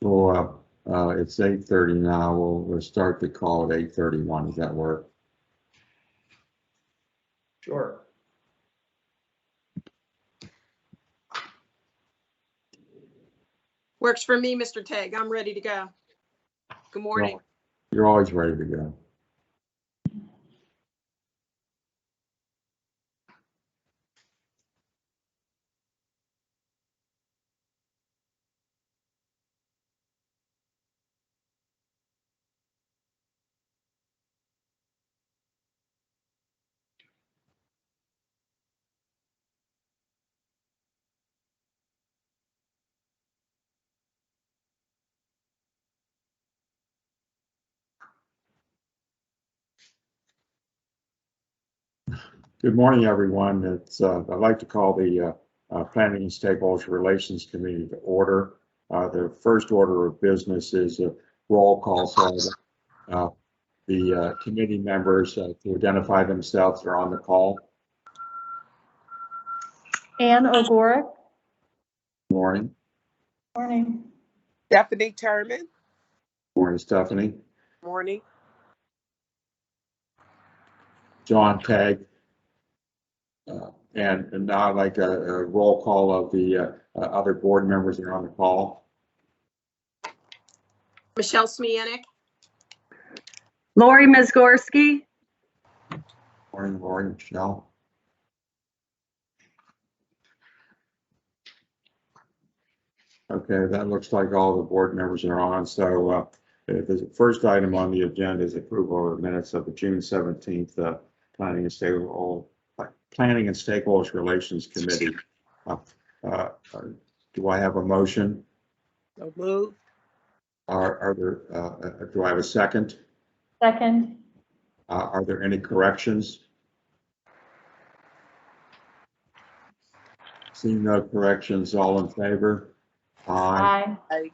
Well, it's 8:30 now. We'll start the call at 8:31. Does that work? Sure. Works for me, Mr. Tagg. I'm ready to go. Good morning. You're always ready to go. Good morning, everyone. I'd like to call the Planning and Stakeholders Relations Committee to order. The first order of business is a roll call. So the committee members to identify themselves are on the call. Ann O'Gorick. Morning. Morning. Stephanie Turman. Morning, Stephanie. Morning. John Tagg. And now I'd like a roll call of the other board members that are on the call. Michelle Smianik. Lori Mizgorski. Morning, Lori, Michelle. Okay, that looks like all the board members are on. So the first item on the agenda is approval of the minutes of the June 17th Planning and Stakeholders Relations Committee. Do I have a motion? So moved. Do I have a second? Second. Are there any corrections? Seeing no corrections, all in favor? Aye. Aye.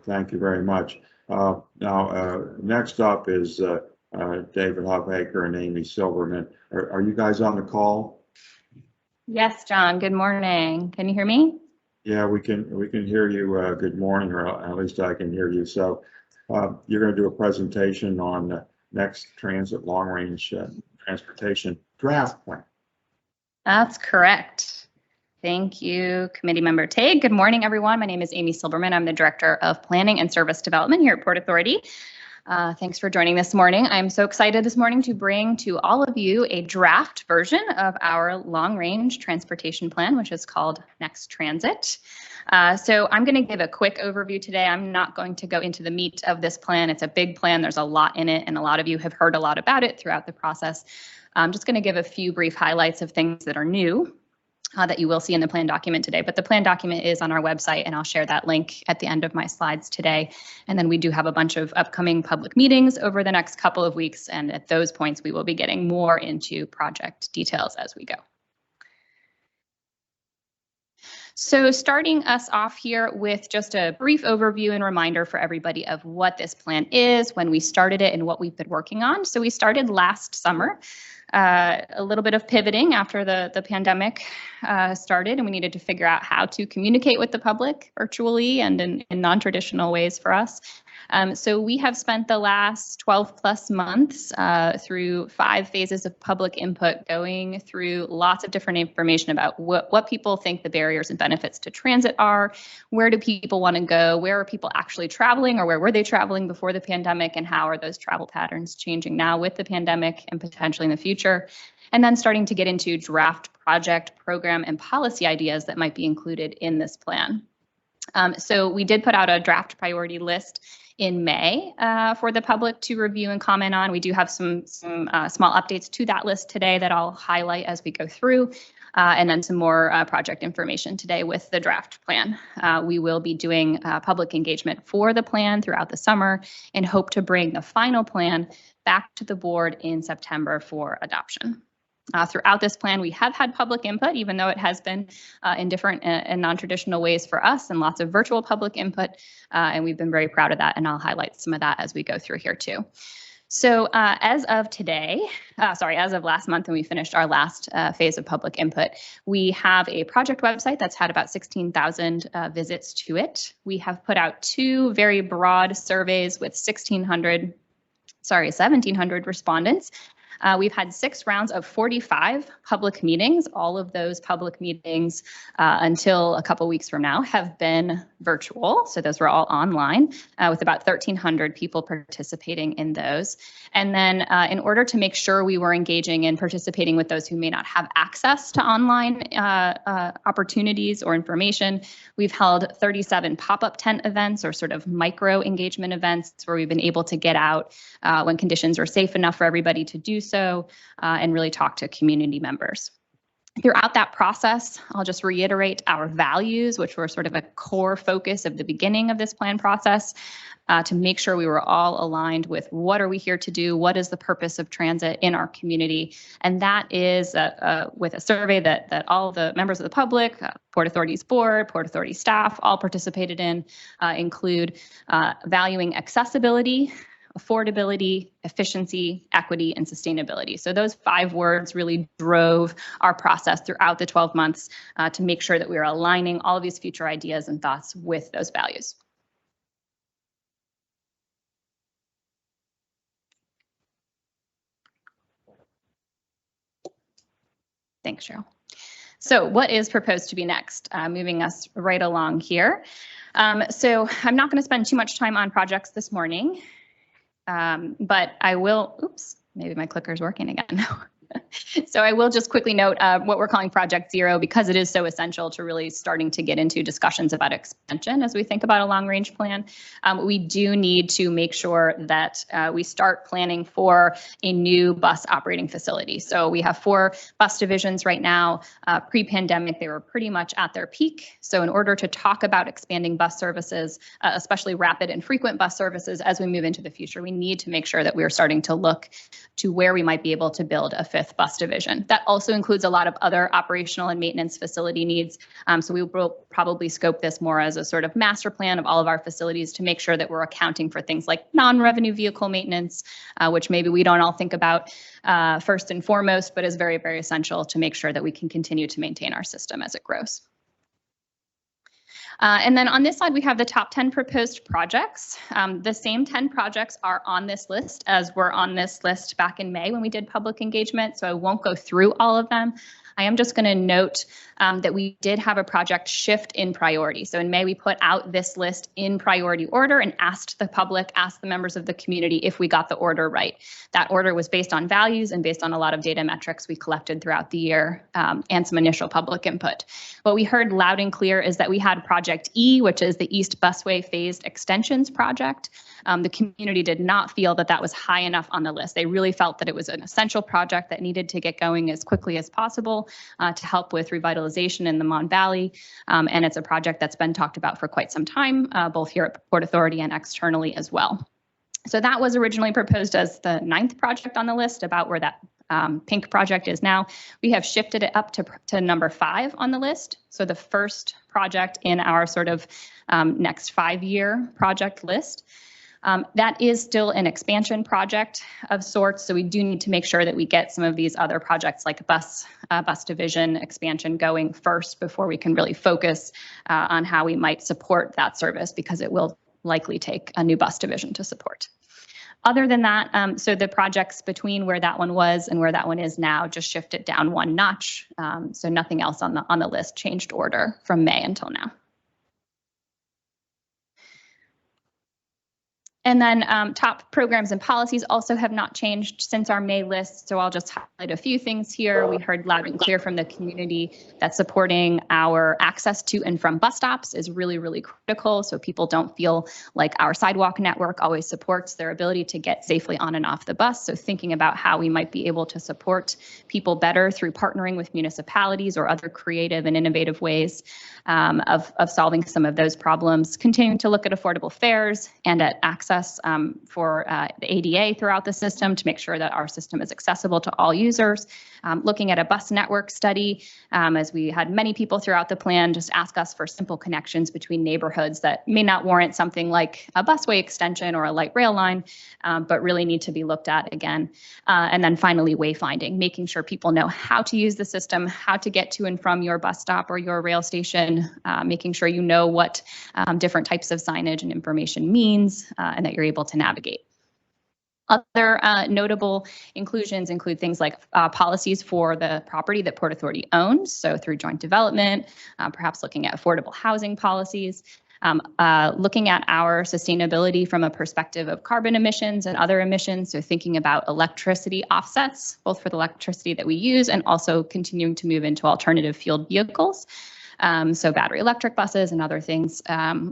Thank you very much. Now, next up is David Hoffaker and Amy Silverman. Are you guys on the call? Yes, John. Good morning. Can you hear me? Yeah, we can hear you. Good morning, or at least I can hear you. So you're going to do a presentation on next transit long range transportation draft plan. That's correct. Thank you, Committee Member Tagg. Good morning, everyone. My name is Amy Silverman. I'm the Director of Planning and Service Development here at Port Authority. Thanks for joining this morning. I'm so excited this morning to bring to all of you a draft version of our long-range transportation plan, which is called Next Transit. So I'm going to give a quick overview today. I'm not going to go into the meat of this plan. It's a big plan. There's a lot in it, and a lot of you have heard a lot about it throughout the process. I'm just going to give a few brief highlights of things that are new that you will see in the plan document today. But the plan document is on our website, and I'll share that link at the end of my slides today. And then we do have a bunch of upcoming public meetings over the next couple of weeks. And at those points, we will be getting more into project details as we go. So starting us off here with just a brief overview and reminder for everybody of what this plan is, when we started it, and what we've been working on. So we started last summer. A little bit of pivoting after the pandemic started, and we needed to figure out how to communicate with the public virtually and in non-traditional ways for us. So we have spent the last 12 plus months through 5 phases of public input, going through lots of different information about what people think the barriers and benefits to transit are, where do people want to go, where are people actually traveling, or where were they traveling before the pandemic, and how are those travel patterns changing now with the pandemic and potentially in the future. And then starting to get into draft project, program, and policy ideas that might be included in this plan. So we did put out a draft priority list in May for the public to review and comment on. We do have some small updates to that list today that I'll highlight as we go through, and then some more project information today with the draft plan. We will be doing public engagement for the plan throughout the summer and hope to bring the final plan back to the board in September for adoption. Throughout this plan, we have had public input, even though it has been in different and non-traditional ways for us, and lots of virtual public input, and we've been very proud of that, and I'll highlight some of that as we go through here too. So as of today, as of last month when we finished our last phase of public input, we have a project website that's had about 16,000 visits to it. We have put out 2 very broad surveys with 1,700 respondents. We've had 6 rounds of 45 public meetings. All of those public meetings until a couple weeks from now have been virtual. So those were all online with about 1,300 people participating in those. And then in order to make sure we were engaging and participating with those who may not have access to online opportunities or information, we've held 37 pop-up tent events or sort of micro engagement events where we've been able to get out when conditions are safe enough for everybody to do so and really talk to community members. Throughout that process, I'll just reiterate our values, which were sort of a core focus of the beginning of this plan process, to make sure we were all aligned with what are we here to do, what is the purpose of transit in our community. And that is with a survey that all the members of the public, Port Authority's board, Port Authority staff, all participated in, include valuing accessibility, affordability, efficiency, equity, and sustainability. So those 5 words really drove our process throughout the 12 months to make sure that we are aligning all of these future ideas and thoughts with those values. Thanks, Cheryl. So what is proposed to be next? Moving us right along here. So I'm not going to spend too much time on projects this morning. But I will, oops, maybe my clicker's working again. So I will just quickly note what we're calling Project Zero because it is so essential to really starting to get into discussions about expansion as we think about a long range plan. We do need to make sure that we start planning for a new bus operating facility. So we have 4 bus divisions right now. Pre-pandemic, they were pretty much at their peak. So in order to talk about expanding bus services, especially rapid and frequent bus services as we move into the future, we need to make sure that we are starting to look to where we might be able to build a 5th bus division. That also includes a lot of other operational and maintenance facility needs. So we will probably scope this more as a sort of master plan of all of our facilities to make sure that we're accounting for things like non-revenue vehicle maintenance, which maybe we don't all think about first and foremost, but is very, very essential to make sure that we can continue to maintain our system as it grows. And then on this slide, we have the top 10 proposed projects. The same 10 projects are on this list as were on this list back in May when we did public engagement, so I won't go through all of them. I am just going to note that we did have a project shift in priority. So in May, we put out this list in priority order and asked the public, asked the members of the community if we got the order right. That order was based on values and based on a lot of data metrics we collected throughout the year and some initial public input. What we heard loud and clear is that we had Project E, which is the East Busway Phased Extensions Project. The community did not feel that that was high enough on the list. They really felt that it was an essential project that needed to get going as quickly as possible to help with revitalization in the Mon Valley. And it's a project that's been talked about for quite some time, both here at Port Authority and externally as well. So that was originally proposed as the 9th project on the list, about where that pink project is now. We have shifted it up to number 5 on the list. So the first project in our sort of next 5-year project list. That is still an expansion project of sorts, so we do need to make sure that we get some of these other projects like bus division expansion going first before we can really focus on how we might support that service, because it will likely take a new bus division to support. Other than that, so the projects between where that one was and where that one is now just shifted down 1 notch. So nothing else on the list changed order from May until now. And then top programs and policies also have not changed since our May list. So I'll just highlight a few things here. We heard loud and clear from the community that supporting our access to and from bus stops is really, really critical. So people don't feel like our sidewalk network always supports their ability to get safely on and off the bus. So thinking about how we might be able to support people better through partnering with municipalities or other creative and innovative ways of solving some of those problems. Continuing to look at affordable fares and at access access for the ADA throughout the system to make sure that our system is accessible to all users. Looking at a bus network study, as we had many people throughout the plan just ask us for simple connections between neighborhoods that may not warrant something like a busway extension or a light rail line, but really need to be looked at again. And then finally, wayfinding, making sure people know how to use the system, how to get to and from your bus stop or your rail station, making sure you know what different types of signage and information means, and that you're able to navigate. Other notable inclusions include things like policies for the property that Port Authority owns, so through joint development, perhaps looking at affordable housing policies, looking at our sustainability from a perspective of carbon emissions and other emissions, so thinking about electricity offsets, both for the electricity that we use and also continuing to move into alternative fueled vehicles. So battery electric buses and other things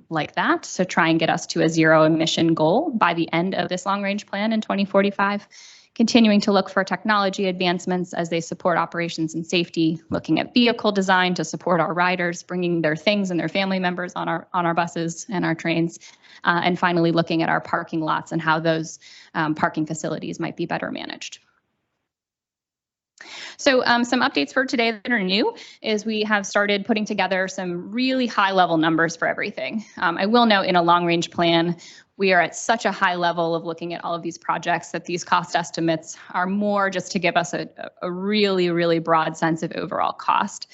like that. So try and get us to a zero emission goal by the end of this long range plan in 2045. Continuing to look for technology advancements as they support operations and safety, looking at vehicle design to support our riders, bringing their things and their family members on our buses and our trains. And finally, looking at our parking lots and how those parking facilities might be better managed. So some updates for today that are new is we have started putting together some really high level numbers for everything. I will note in a long range plan, we are at such a high level of looking at all of these projects that these cost estimates are more just to give us a really, really broad sense of overall cost.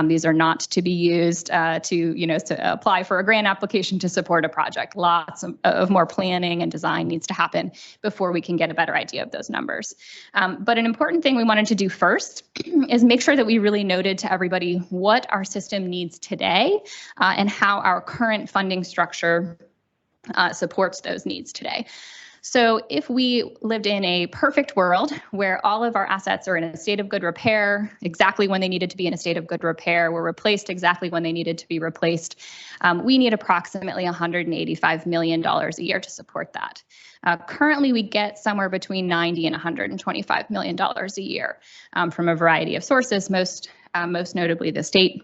These are not to be used to apply for a grant application to support a project. Lots of more planning and design needs to happen before we can get a better idea of those numbers. But an important thing we wanted to do first is make sure that we really noted to everybody what our system needs today and how our current funding structure supports those needs today. So if we lived in a perfect world where all of our assets are in a state of good repair, exactly when they needed to be in a state of good repair, were replaced exactly when they needed to be replaced, we need approximately $185 million a year to support that. Currently, we get somewhere between $90 and $125 million a year from a variety of sources, most notably the state,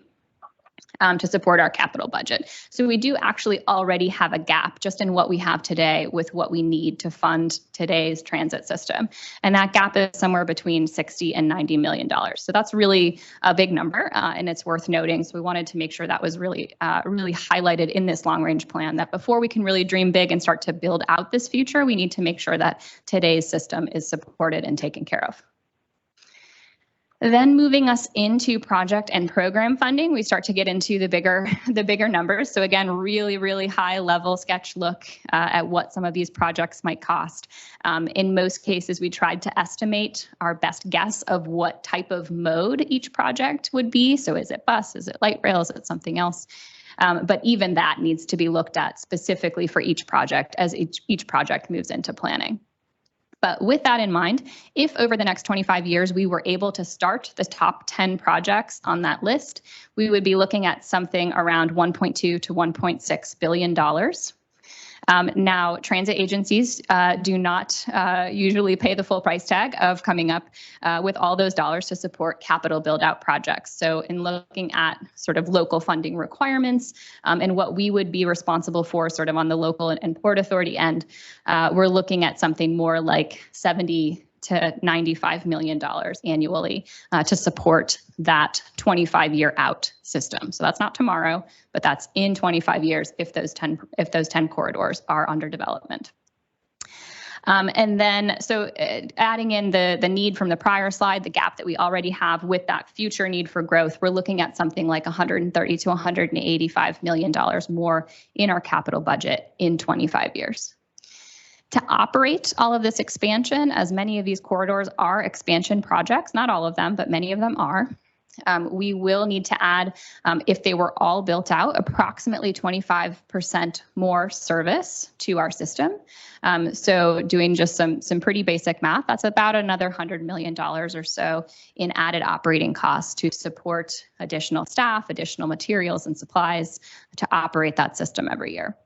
to support our capital budget. So we do actually already have a gap just in what we have today with what we need to fund today's transit system. And that gap is somewhere between $60 and $90 million. So that's really a big number, and it's worth noting. So we wanted to make sure that was really highlighted in this long range plan, that before we can really dream big and start to build out this future, we need to make sure that today's system is supported and taken care of. Then moving us into project and program funding, we start to get into the bigger numbers. So again, really high level sketch look at what some of these projects might cost. In most cases, we tried to estimate our best guess of what type of mode each project would be. So is it bus, is it light rail, is it something else? But even that needs to be looked at specifically for each project as each project moves into planning. But with that in mind, if over the next 25 years we were able to start the top 10 projects on that list, we would be looking at something around $1.2 to $1.6 billion. Now, transit agencies do not usually pay the full price tag of coming up with all those dollars to support capital build-out projects. So in looking at sort of local funding requirements and what we would be responsible for sort of on the local and Port Authority end, we're looking at something more like $70 to $95 million annually to support that 25-year out system. So that's not tomorrow, but that's in 25 years if those 10 corridors are under development. And then, so adding in the need from the prior slide, the gap that we already have with that future need for growth, we're looking at something like $130 to $185 million more in our capital budget in 25 years. To operate all of this expansion, as many of these corridors are expansion projects, not all of them, but many of them are, we will need to add, if they were all built out, approximately 25% more service to our system. So doing just some pretty basic math, that's about another $100 million or so in added operating costs to support additional staff, additional materials and supplies to operate that system every year.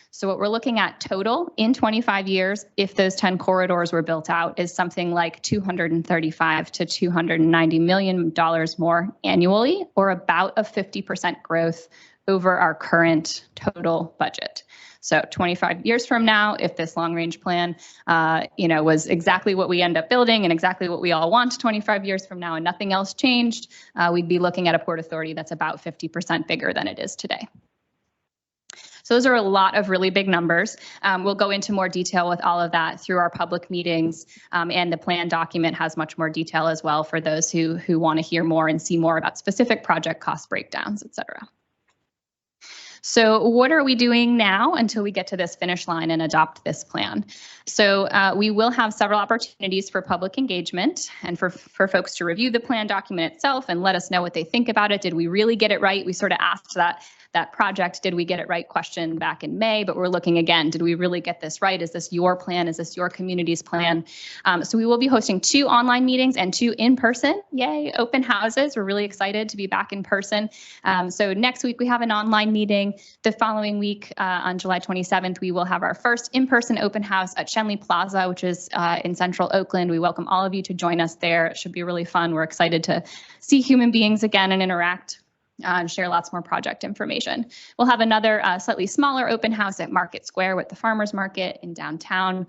So what we're looking at total in 25 years, if those 10 corridors were built out, is something like $235 to $290 million more annually, or about a 50% growth over our current total budget. So 25 years from now, if this long range plan, was exactly what we end up building and exactly what we all want 25 years from now and nothing else changed, we'd be looking at a Port Authority that's about 50% bigger than it is today. So those are a lot of really big numbers. We'll go into more detail with all of that through our public meetings, and the plan document has much more detail as well for those who want to hear more and see more about specific project cost breakdowns, et cetera. So what are we doing now until we get to this finish line and adopt this plan? So we will have several opportunities for public engagement and for folks to review the plan document itself and let us know what they think about it. Did we really get it right? We sort of asked that project, did we get it right question back in May, but we're looking again, did we really get this right? Is this your plan? Is this your community's plan? So we will be hosting 2 online meetings and 2 in-person, yay, open houses. We're really excited to be back in person. So next week we have an online meeting. The following week on July 27th, we will have our first in-person open house at Shenley Plaza, which is in central Oakland. We welcome all of you to join us there. It should be really fun. We're excited to see human beings again and interact. And share lots more project information. We'll have another slightly smaller open house at Market Square with the Farmers Market in downtown,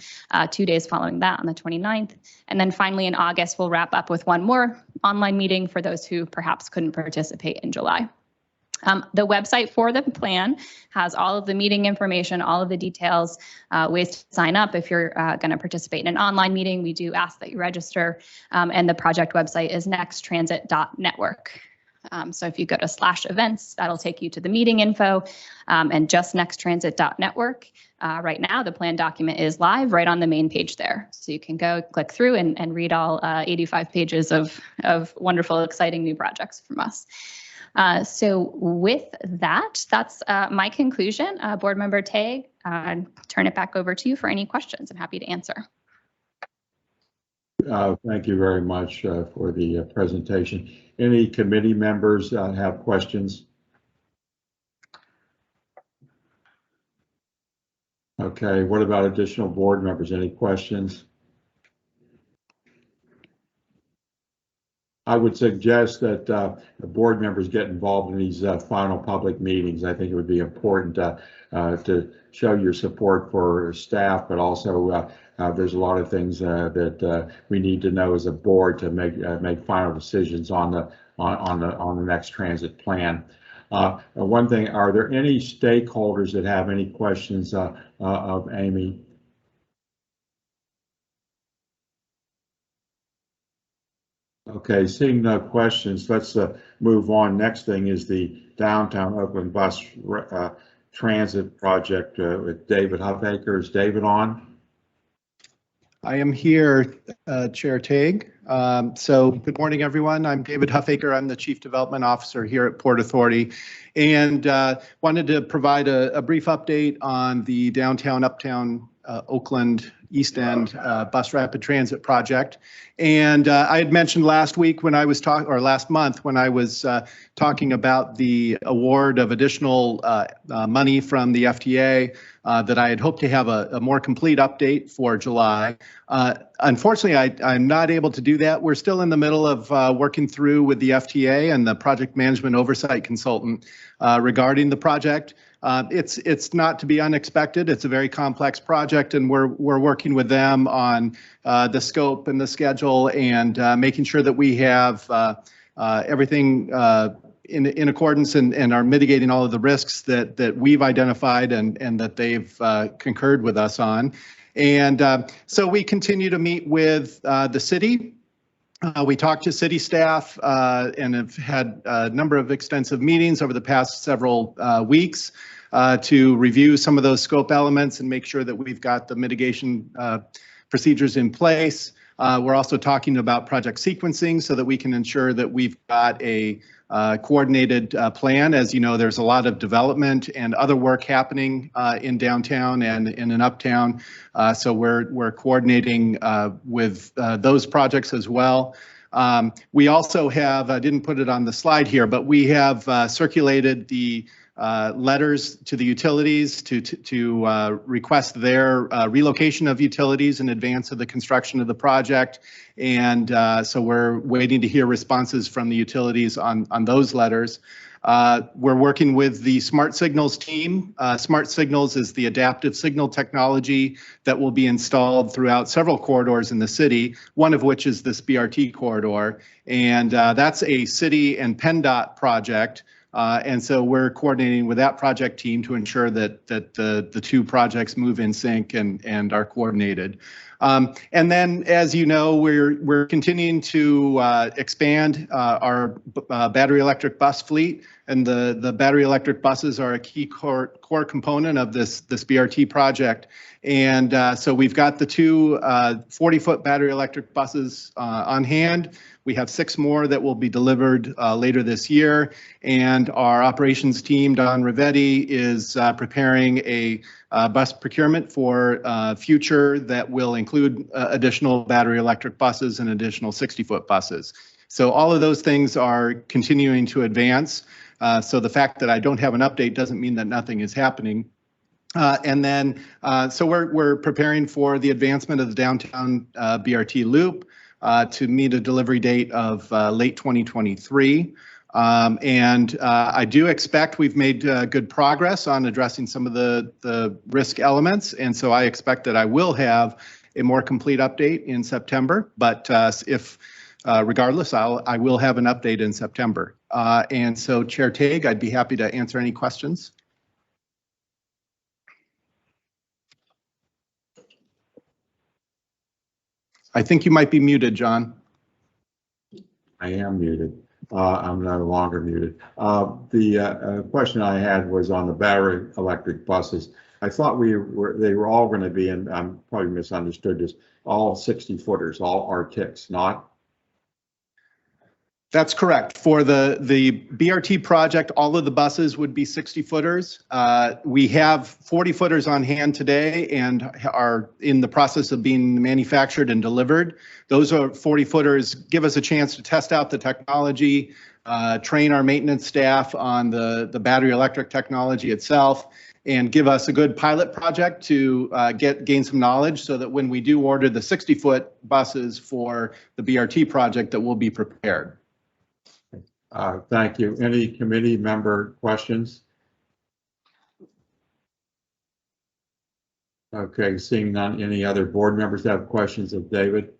2 days following that on the 29th. And then finally in August, we'll wrap up with one more online meeting for those who perhaps couldn't participate in July. The website for the plan has all of the meeting information, all of the details, ways to sign up. If you're going to participate in an online meeting, we do ask that you register. And the project website is nexttransit.network. So if you go to /events, that'll take you to the meeting info, and just nexttransit.network. Right now, the plan document is live right on the main page there. So you can go click through and read all 85 pages of wonderful, exciting new projects from us. So with that, that's my conclusion. Board Member Tague, turn it back over to you for any questions. I'm happy to answer. Thank you very much for the presentation. Any committee members have questions? Okay, what about additional board members? Any questions? I would suggest that the board members get involved in these final public meetings. I think it would be important to show your support for staff, but also there's a lot of things that we need to know as a board to make final decisions on the next transit plan. One thing, are there any stakeholders that have any questions of Amy? Okay, seeing no questions, let's move on. Next thing is the Downtown Oakland Bus Transit Project with David Huffaker. Is David on? I am here, Chair Tague. So good morning, everyone. I'm David Huffaker. I'm the Chief Development Officer here at Port Authority, and wanted to provide a brief update on the Downtown Uptown Oakland East End Bus Rapid Transit Project. And I had mentioned last week when I was last month when I was talking about the award of additional money from the FTA that I had hoped to have a more complete update for July. Unfortunately, I'm not able to do that. We're still in the middle of working through with the FTA and the project management oversight consultant regarding the project. It's not to be unexpected. It's a very complex project, and we're working with them on the scope and the schedule and making sure that we have everything in accordance and are mitigating all of the risks that we've identified and that they've concurred with us on. And so we continue to meet with the city. We talked to city staff and have had a number of extensive meetings over the past several weeks to review some of those scope elements and make sure that we've got the mitigation procedures in place. We're also talking about project sequencing so that we can ensure that we've got a coordinated plan. As you know, there's a lot of development and other work happening in downtown and in uptown. So we're coordinating with those projects as well. We also have, I didn't put it on the slide here, but we have circulated the letters to the utilities to request their relocation of utilities in advance of the construction of the project. And so we're waiting to hear responses from the utilities on those letters. We're working with the Smart Signals team. Smart Signals is the adaptive signal technology that will be installed throughout several corridors in the city, one of which is this BRT corridor. And that's a city and PennDOT project. And so we're coordinating with that project team to ensure that the two projects move in sync and are coordinated. And then, as you know, we're continuing to expand our battery electric bus fleet, and the battery electric buses are a key core component of this BRT project. And so we've got the two 40-foot battery electric buses on hand. We have 6 more that will be delivered later this year. And our operations team, Don Rivetti, is preparing a bus procurement for future that will include additional battery electric buses and additional 60-foot buses. So all of those things are continuing to advance. So the fact that I don't have an update doesn't mean that nothing is happening. And then, so we're preparing for the advancement of the downtown BRT loop to meet a delivery date of late 2023. And I do expect we've made good progress on addressing some of the risk elements. And so I expect that I will have a more complete update in September. But regardless, I will have an update in September. And so Chair Tague, I'd be happy to answer any questions. I think you might be muted, John. I am muted. I'm no longer muted. The question I had was on the battery electric buses. I thought they were all going to be, and I'm probably misunderstood this, all 60-footers, all RTICs, not? That's correct. For the BRT project, all of the buses would be 60-footers. We have 40-footers on hand today and are in the process of being manufactured and delivered. Those are 40-footers give us a chance to test out the technology, train our maintenance staff on the battery electric technology itself, and give us a good pilot project to gain some knowledge so that when we do order the 60-foot buses for the BRT project, that we'll be prepared. Thank you. Any committee member questions? Okay, seeing none. Any other board members have questions of David?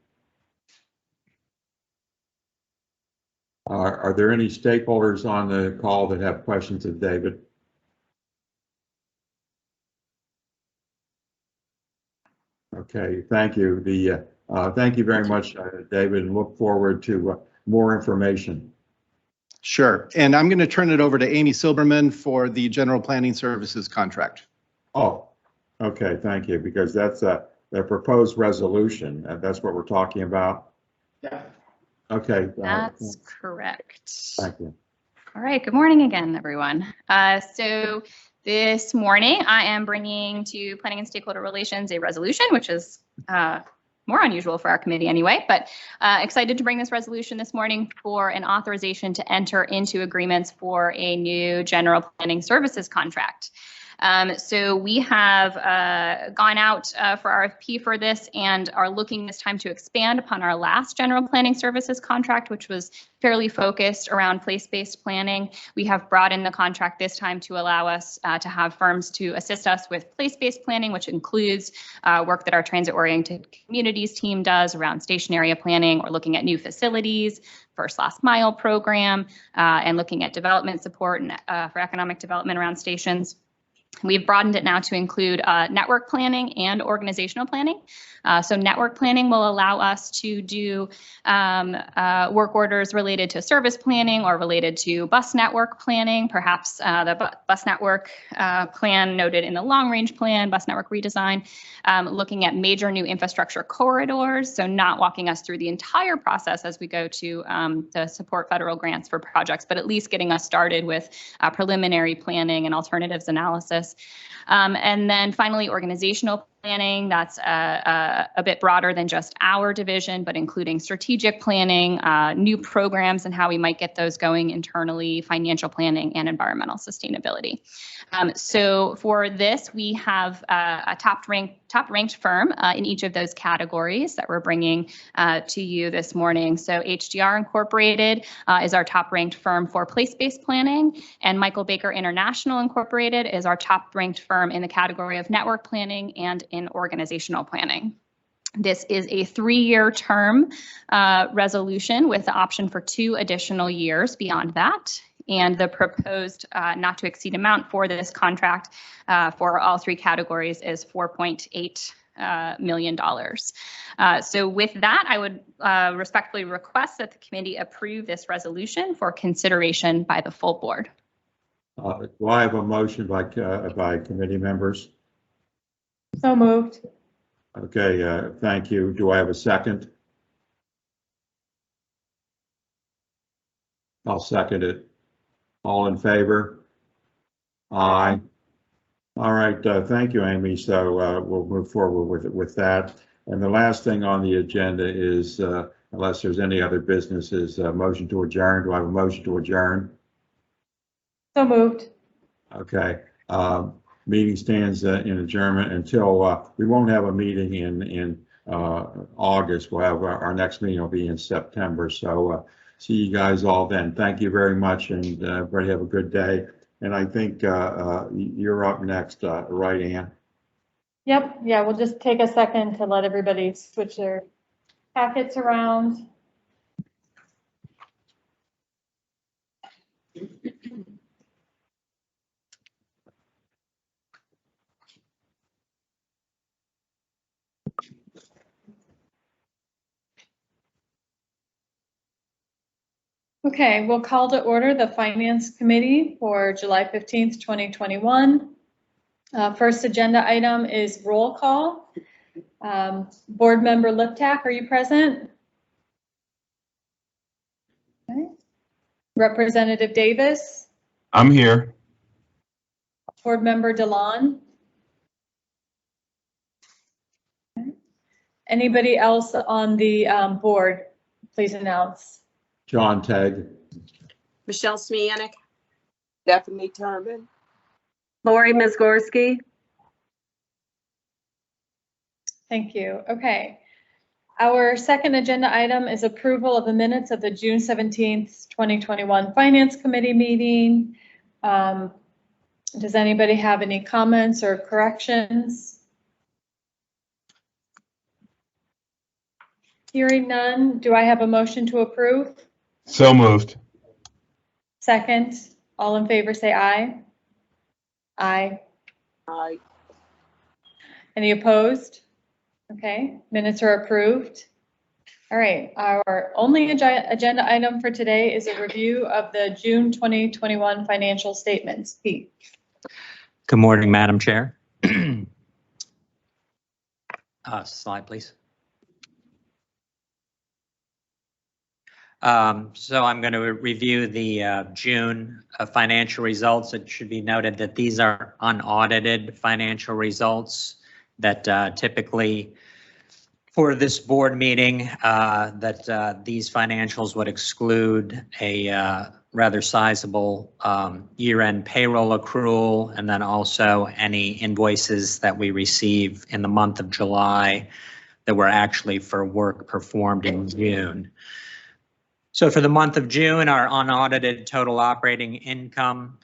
Are there any stakeholders on the call that have questions of David? Okay, thank you. Thank you very much, David, and look forward to more information. Sure. And I'm going to turn it over to Amy Silberman for the General Planning Services contract. Oh, okay. Thank you. Because that's the proposed resolution. That's what we're talking about. Yeah. Okay. That's correct. Thank you. All right. Good morning again, everyone. So this morning, I am bringing to Planning and Stakeholder Relations a resolution, which is more unusual for our committee anyway, but excited to bring this resolution this morning for an authorization to enter into agreements for a new general planning services contract. So we have gone out for RFP for this and are looking this time to expand upon our last general planning services contract, which was fairly focused around place-based planning. We have broadened the contract this time to allow us to have firms to assist us with place-based planning, which includes work that our transit-oriented communities team does around station area planning or looking at new facilities, first last mile program, and looking at development support and for economic development around stations. We've broadened it now to include network planning and organizational planning. So network planning will allow us to do work orders related to service planning or related to bus network planning, perhaps the bus network plan noted in the long range plan, bus network redesign, looking at major new infrastructure corridors. So not walking us through the entire process as we go to support federal grants for projects, but at least getting us started with preliminary planning and alternatives analysis. And then finally, organizational planning. That's a bit broader than just our division, but including strategic planning, new programs and how we might get those going internally, financial planning, and environmental sustainability. So for this, we have a top-ranked firm in each of those categories that we're bringing to you this morning. So HDR Incorporated is our top-ranked firm for place-based planning, and Michael Baker International Incorporated is our top-ranked firm in the category of network planning and in organizational planning. This is a 3-year term resolution with the option for 2 additional years beyond that. And the proposed not to exceed amount for this contract for all 3 categories is $4.8 million. So with that, I would respectfully request that the committee approve this resolution for consideration by the full board. Do I have a motion by committee members? So moved. Okay, thank you. Do I have a second? I'll second it. All in favor? Aye. All right, thank you, Amy. So we'll move forward with that. And the last thing on the agenda is, unless there's any other business, is motion to adjourn. Do I have a motion to adjourn? So moved. Okay. Meeting stands in adjournment until we won't have a meeting in August. We'll have our next meeting will be in September. So see you guys all then. Thank you very much, and everybody have a good day. And I think you're up next, right, Ann? Yep. Yeah, we'll just take a second to let everybody switch their packets around. Okay, we'll call to order the Finance Committee for July 15th, 2021. First agenda item is roll call. Board Member Liptak, are you present? Okay. Representative Davis? I'm here. Board Member DeLon? Okay. Anybody else on the board, please announce. John Tagg. Michelle Smianik. Stephanie Turbin. Lori Mizgorski. Thank you. Okay. Our second agenda item is approval of the minutes of the June 17th, 2021 Finance Committee meeting. Does anybody have any comments or corrections? Hearing none, do I have a motion to approve? So moved. Second, all in favor say aye. Aye. Aye. Any opposed? Okay, minutes are approved. All right, our only agenda item for today is a review of the June 2021 financial statements. Pete. Good morning, Madam Chair. Slide, please. So I'm going to review the June financial results. It should be noted that these are unaudited financial results that typically for this board meeting that these financials would exclude a rather sizable year-end payroll accrual, and then also any invoices that we receive in the month of July that were actually for work performed in June. So for the month of June, our unaudited total operating income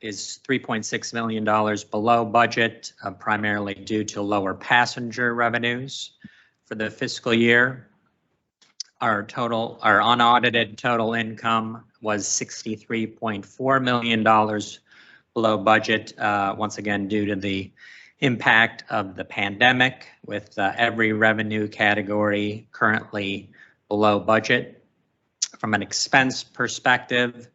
is $3.6 million below budget, primarily due to lower passenger revenues. For the fiscal year, our unaudited total income was $63.4 million below budget, once again due to the impact of the pandemic, with every revenue category currently below budget. From an expense perspective,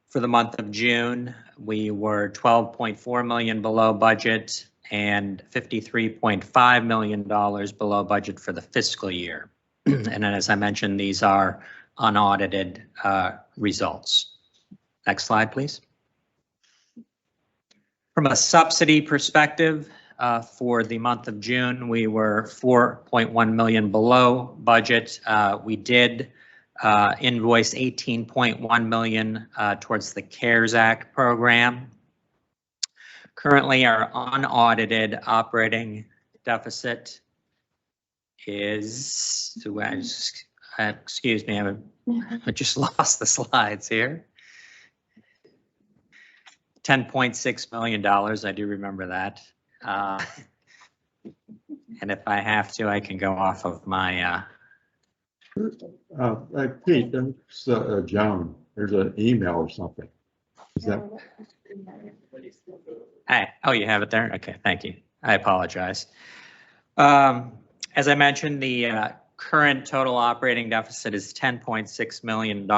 for the month of June, we were $12.4 million below budget and $53.5 million below budget for the fiscal year. And then, as I mentioned, these are unaudited results. Next slide, please. From a subsidy perspective, for the month of June. We were 4.1 million below budget. We did invoice 18.1 million towards the CARES Act program. Currently, our unaudited operating deficit is, excuse me, I just lost the slides here. $10.6 million, I do remember that. And if I have to, I can go off of my. Pete, Joan, there's an email or something. Is that? Hey, oh, you have it there? Okay, thank you. I apologize. As I mentioned, the current total operating deficit is $10.6 million,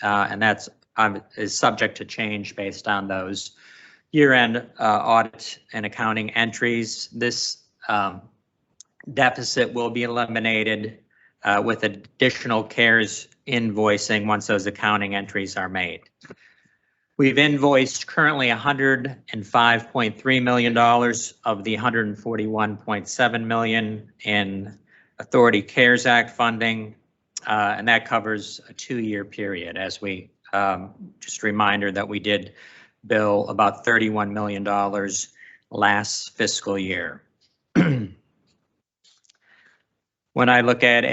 and that's is subject to change based on those year-end audit and accounting entries. This deficit will be eliminated with additional CARES invoicing once those accounting entries are made. We've invoiced currently $105.3 million of the $141.7 million in Authority CARES Act funding, and that covers a 2-year period. As we just a reminder that we did bill about $31 million last fiscal year. When I look at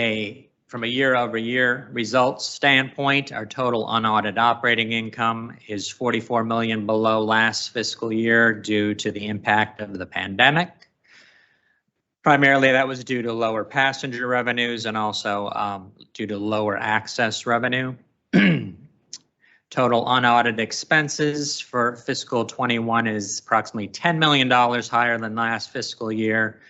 from a year-over-year results standpoint, our total unaudited operating income is 44 million below last fiscal year due to the impact of the pandemic. Primarily, that was due to lower passenger revenues and also due to lower access revenue. Total unaudited expenses for fiscal 21 is approximately $10 million higher than last fiscal year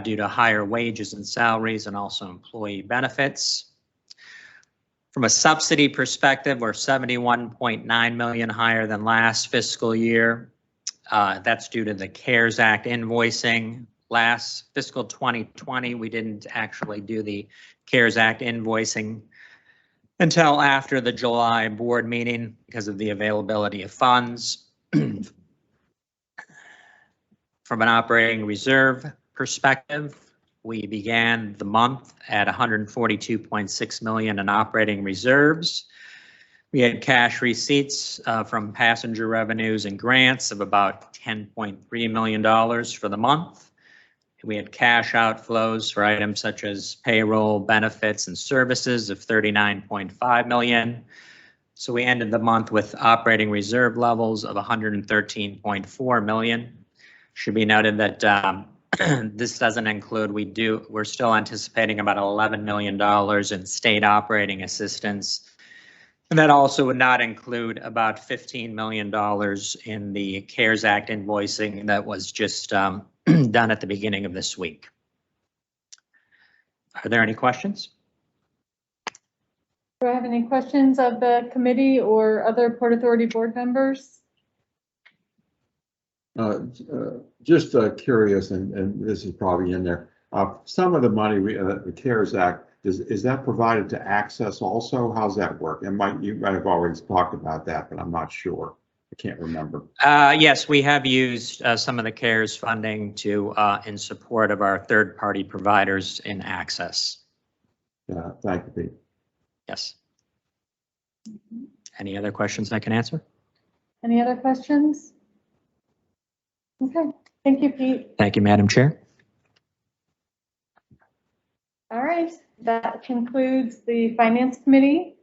due to higher wages and salaries and also employee benefits. From a subsidy perspective, we're 71.9 million higher than last fiscal year. That's due to the CARES Act invoicing. Last fiscal 2020, we didn't actually do the CARES Act invoicing until after the July board meeting because of the availability of funds. From an operating reserve perspective, we began the month at 142.6 million in operating reserves. We had cash receipts from passenger revenues and grants of about $10.3 million for the month. We had cash outflows for items such as payroll, benefits, and services of 39.5 million. So we ended the month with operating reserve levels of 113.4 million. Should be noted that this doesn't include, we're still anticipating about $11 million in state operating assistance. And that also would not include about $15 million in the CARES Act invoicing that was just done at the beginning of this week. Are there any questions? Do I have any questions of the committee or other Port Authority board members? Just curious, and this is probably in there. Some of the money, the CARES Act, is that provided to Access also? How's that work? And you might have already talked about that, but I'm not sure. I can't remember. Yes, we have used some of the CARES funding to in support of our third-party providers in Access. Thank you, Pete. Yes. Any other questions I can answer? Any other questions? Okay, thank you, Pete. Thank you, Madam Chair. All right, that concludes the Finance Committee.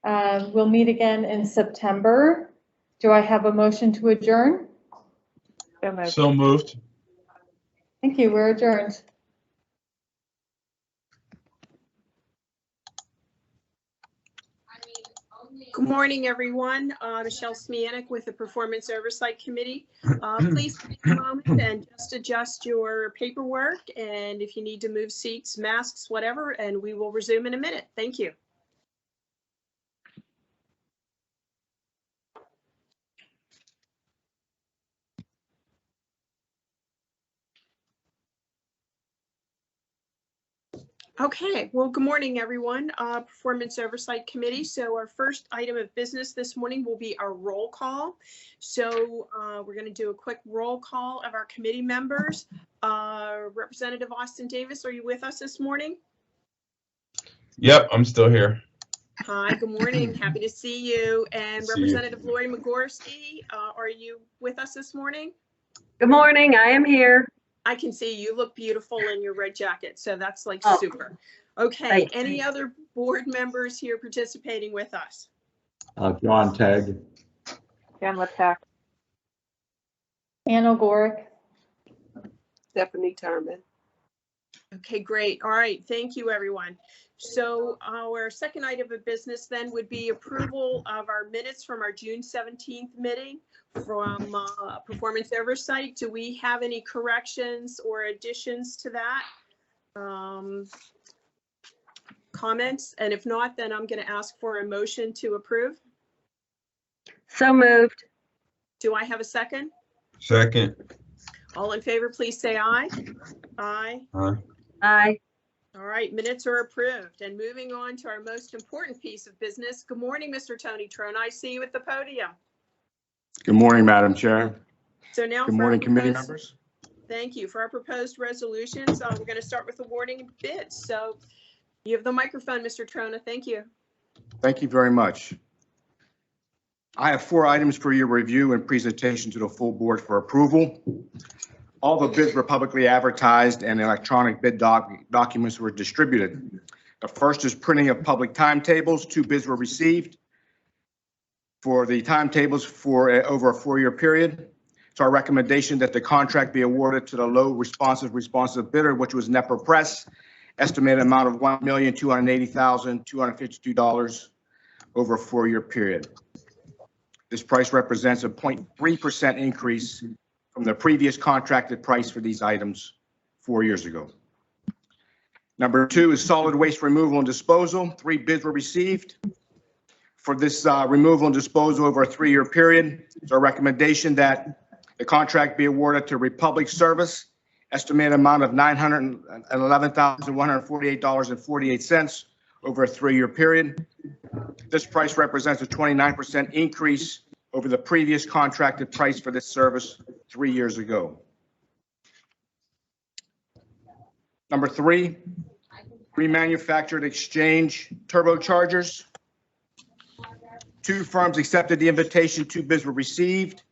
We'll meet again in September. Do I have a motion to adjourn? So moved. Thank you, we're adjourned. Good morning, everyone. Michelle Smianik with the Performance Oversight Committee. Please take a moment and just adjust your paperwork, and if you need to move seats, masks, whatever, and we will resume in a minute. Thank you. Okay, well, good morning, everyone. Performance Oversight Committee. So our first item of business this morning will be our roll call. So we're going to do a quick roll call of our committee members. Representative Austin Davis, are you with us this morning? Yep, I'm still here. Hi, good morning. Happy to see you. And See you. Representative Lori Magorski, are you with us this morning? Good morning, I am here. I can see you look beautiful in your red jacket, so that's like Oh, super. Okay, thanks. any other board members here participating with us? John Tagg. Jan Liptak. Ann O'Gorick. Stephanie Terman. Okay, great. All right, thank you, everyone. So our second item of business then would be approval of our minutes from our June 17th meeting from Performance Oversight. Do we have any corrections or additions to that? Comments? And if not, then I'm going to ask for a motion to approve. So moved. Do I have a second? Second. All in favor, please say aye. Aye. Aye. All right, minutes are approved. And moving on to our most important piece of business. Good morning, Mr. Tony Trone. I see you at the podium. Good morning, Madam Chair. So now Good for morning, our committee proposed- members. Thank you. For our proposed resolutions, we're going to start with awarding bids. So you have the microphone, Mr. Trona. Thank you. Thank you very much. I have 4 items for your review and presentation to the full board for approval. All the bids were publicly advertised and electronic bid documents were distributed. The first is printing of public timetables. 2 bids were received for the timetables for over a 4-year period. It's our recommendation that the contract be awarded to the low responsive bidder, which was Nepper Press, estimated amount of $1,280,252 over a 4-year period. This price represents a 0.3% increase from the previous contracted price for these items 4 years ago. Number 2 is solid waste removal and disposal. 3 bids were received for this removal and disposal over a 3-year period. It's our recommendation that the contract be awarded to Republic Service, estimated amount of $911,148.48 over a 3-year period. This price represents a 29% increase over the previous contracted price for this service 3 years ago. Number 3, remanufactured exchange turbochargers. 2 firms accepted the invitation. 2 bids were received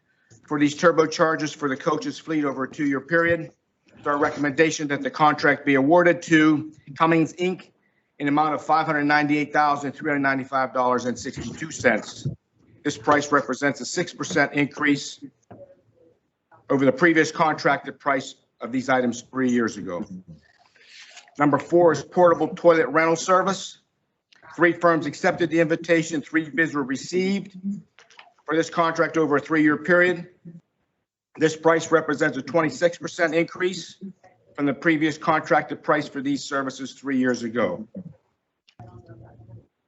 for these turbochargers for the coaches fleet over a 2-year period. It's our recommendation that the contract be awarded to Cummins Inc. in the amount of $598,395.62. This price represents a 6% increase over the previous contracted price of these items 3 years ago. Number 4 is portable toilet rental service. 3 firms accepted the invitation. 3 bids were received for this contract over a 3-year period. This price represents a 26% increase from the previous contracted price for these services 3 years ago.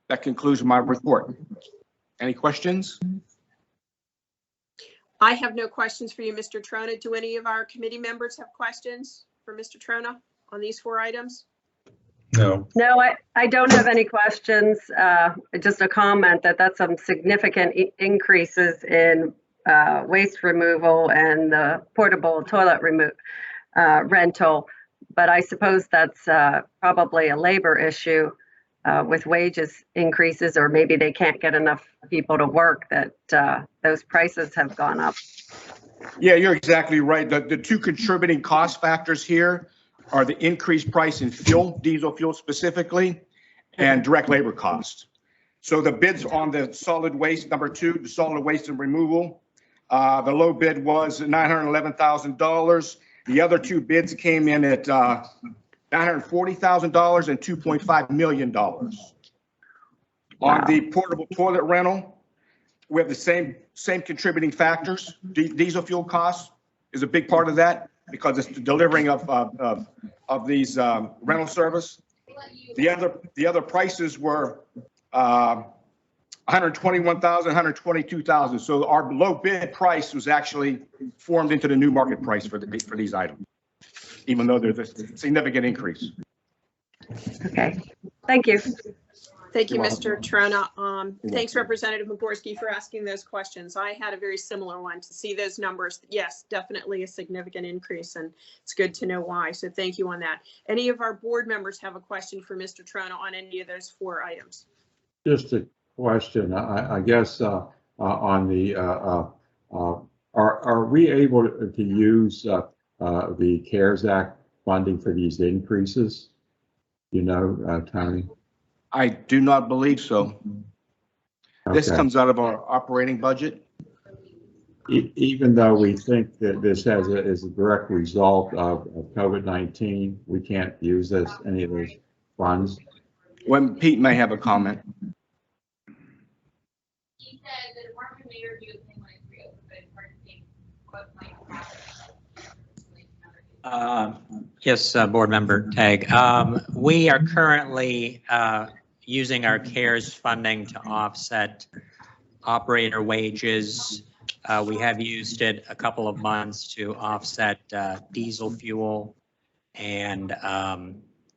That concludes my report. Any questions? I have no questions for you, Mr. Trona. Do any of our committee members have questions for Mr. Trona on these 4 items? No. No, I don't have any questions. Just a comment that that's some significant increases in waste removal and the portable toilet rental. But I suppose that's probably a labor issue with wages increases, or maybe they can't get enough people to work, that those prices have gone up. Yeah, you're exactly right. The 2 contributing cost factors here are the increased price in fuel, diesel fuel specifically, and direct labor costs. So the bids on the solid waste, number 2, the solid waste and removal, the low bid was $911,000. The other 2 bids came in at $940,000 and $2.5 million. Wow. On the portable toilet rental, we have the same contributing factors. Diesel fuel costs is a big part of that because it's the delivering of these rental service. The other prices were $121,000, $122,000. So our low bid price was actually formed into the new market price for these items, even though there's a significant increase. Okay, thank you. Thank you, You're Mr. Trona. Thanks, welcome. Representative Mogorski, for asking those questions. I had a very similar one. To see those numbers, yes, definitely a significant increase, and it's good to know why. So thank you on that. Any of our board members have a question for Mr. Trona on any of those 4 items? Just a question, I guess, on the, are we able to use the CARES Act funding for these increases? You know, Tony? I do not believe so. This Okay. comes out of our operating budget. Even though we think that this is a direct result of COVID-19, we can't use any of those funds. When Pete may have a comment. He said the department may review the thing when it's reopened, but it's hard to think what might happen. Yes, Board Member Tagg. We are currently using our CARES funding to offset operator wages. We have used it a couple of months to offset diesel fuel and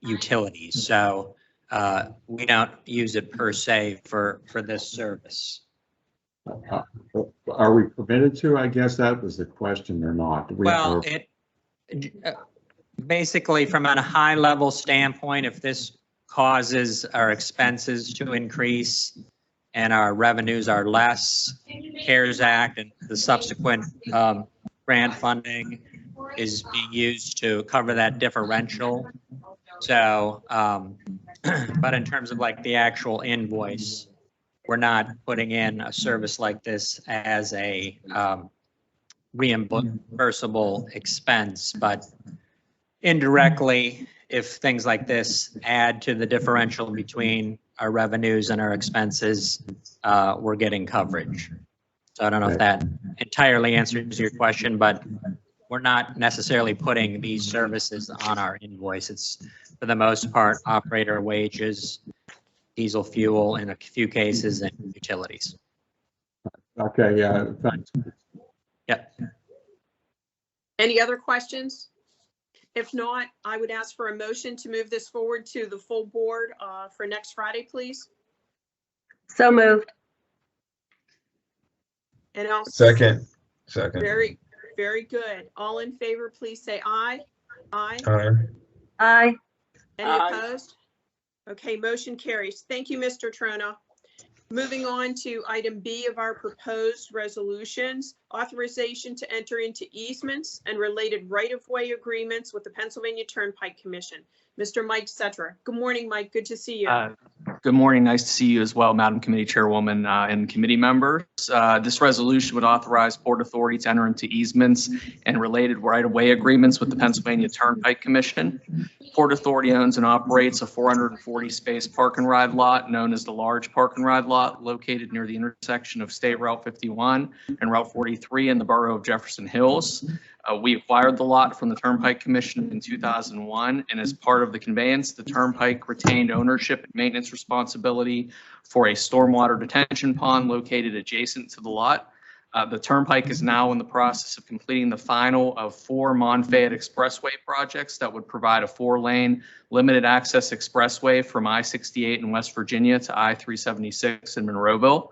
utilities. So we don't use it per se for this service. Are we permitted to? I guess that was the question, or not? Well, basically from a high level standpoint, if this causes our expenses to increase and our revenues are less, CARES Act and the subsequent grant funding is being used to cover that differential. So, but in terms of like the actual invoice, we're not putting in a service like this as a reimbursable expense, but indirectly, if things like this add to the differential between our revenues and our expenses, we're getting coverage. So I don't know if that entirely answers your question, but we're not necessarily putting these services on our invoice. It's for the most part operator wages, diesel fuel in a few cases, and utilities. Okay, yeah, thanks. Yep. Any other questions? If not, I would ask for a motion to move this forward to the full board for next Friday, please. So moved. And I'll Second. very good. All in favor, please say aye. Aye. Aye. Aye. Any opposed? Okay, motion carries. Thank you, Mr. Trona. Moving on to item B of our proposed resolutions, authorization to enter into easements and related right-of-way agreements with the Pennsylvania Turnpike Commission. Mr. Mike Setra. Good morning, Mike. Good to see you. Good morning. Nice to see you as well, Madam Committee Chairwoman and committee members. This resolution would authorize Port Authority to enter into easements and related right-of-way agreements with the Pennsylvania Turnpike Commission. Port Authority owns and operates a 440-space park and ride lot known as the Large Park and Ride Lot, located near the intersection of State Route 51 and Route 43 in the borough of Jefferson Hills. We acquired the lot from the Turnpike Commission in 2001, and as part of the conveyance, the Turnpike retained ownership and maintenance responsibility for a stormwater detention pond located adjacent to the lot. The Turnpike is now in the process of completing the final of 4 Monfayette Expressway projects that would provide a 4-lane limited access expressway from I-68 in West Virginia to I-376 in Monroeville.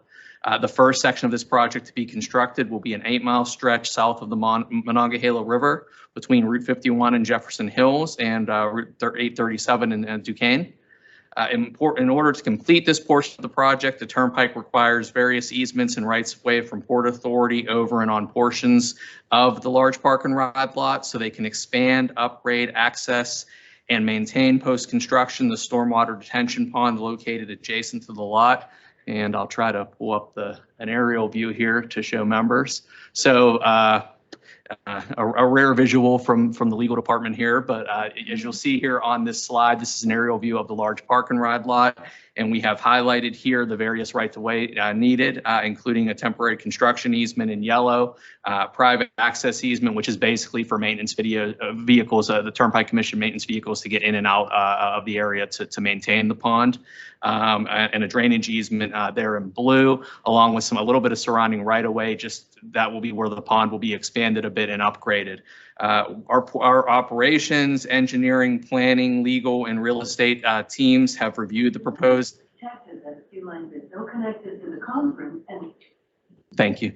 The first section of this project to be constructed will be an 8-mile stretch south of the Monongahela River between Route 51 and Jefferson Hills and Route 837 in Duquesne. In order to complete this portion of the project, the Turnpike requires various easements and rights of way from Port Authority over and on portions of the Large Park and Ride Lot so they can expand, upgrade, access, and maintain post-construction the stormwater detention pond located adjacent to the lot. And I'll try to pull up an aerial view here to show members. So a rare visual from the legal department here, but as you'll see here on this slide, this is an aerial view of the Large Park and Ride Lot. And we have highlighted here the various rights-of-way needed, including a temporary construction easement in yellow, private access easement, which is basically for maintenance vehicles, the Turnpike Commission maintenance vehicles to get in and out of the area to maintain the pond. and a drainage easement there in blue, along with a little bit of surrounding right-of-way. Just that will be where the pond will be expanded a bit and upgraded. Our operations, engineering, planning, legal, and real estate teams have reviewed the proposed. Thank you.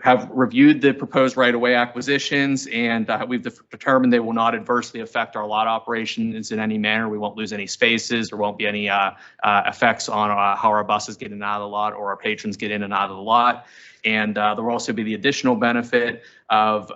Have reviewed the proposed right-of-way acquisitions, and we've determined they will not adversely affect our lot operations in any manner. We won't lose any spaces. There won't be any effects on how our buses get in and out of the lot or our patrons get in and out of the lot. And there will also be the additional benefit of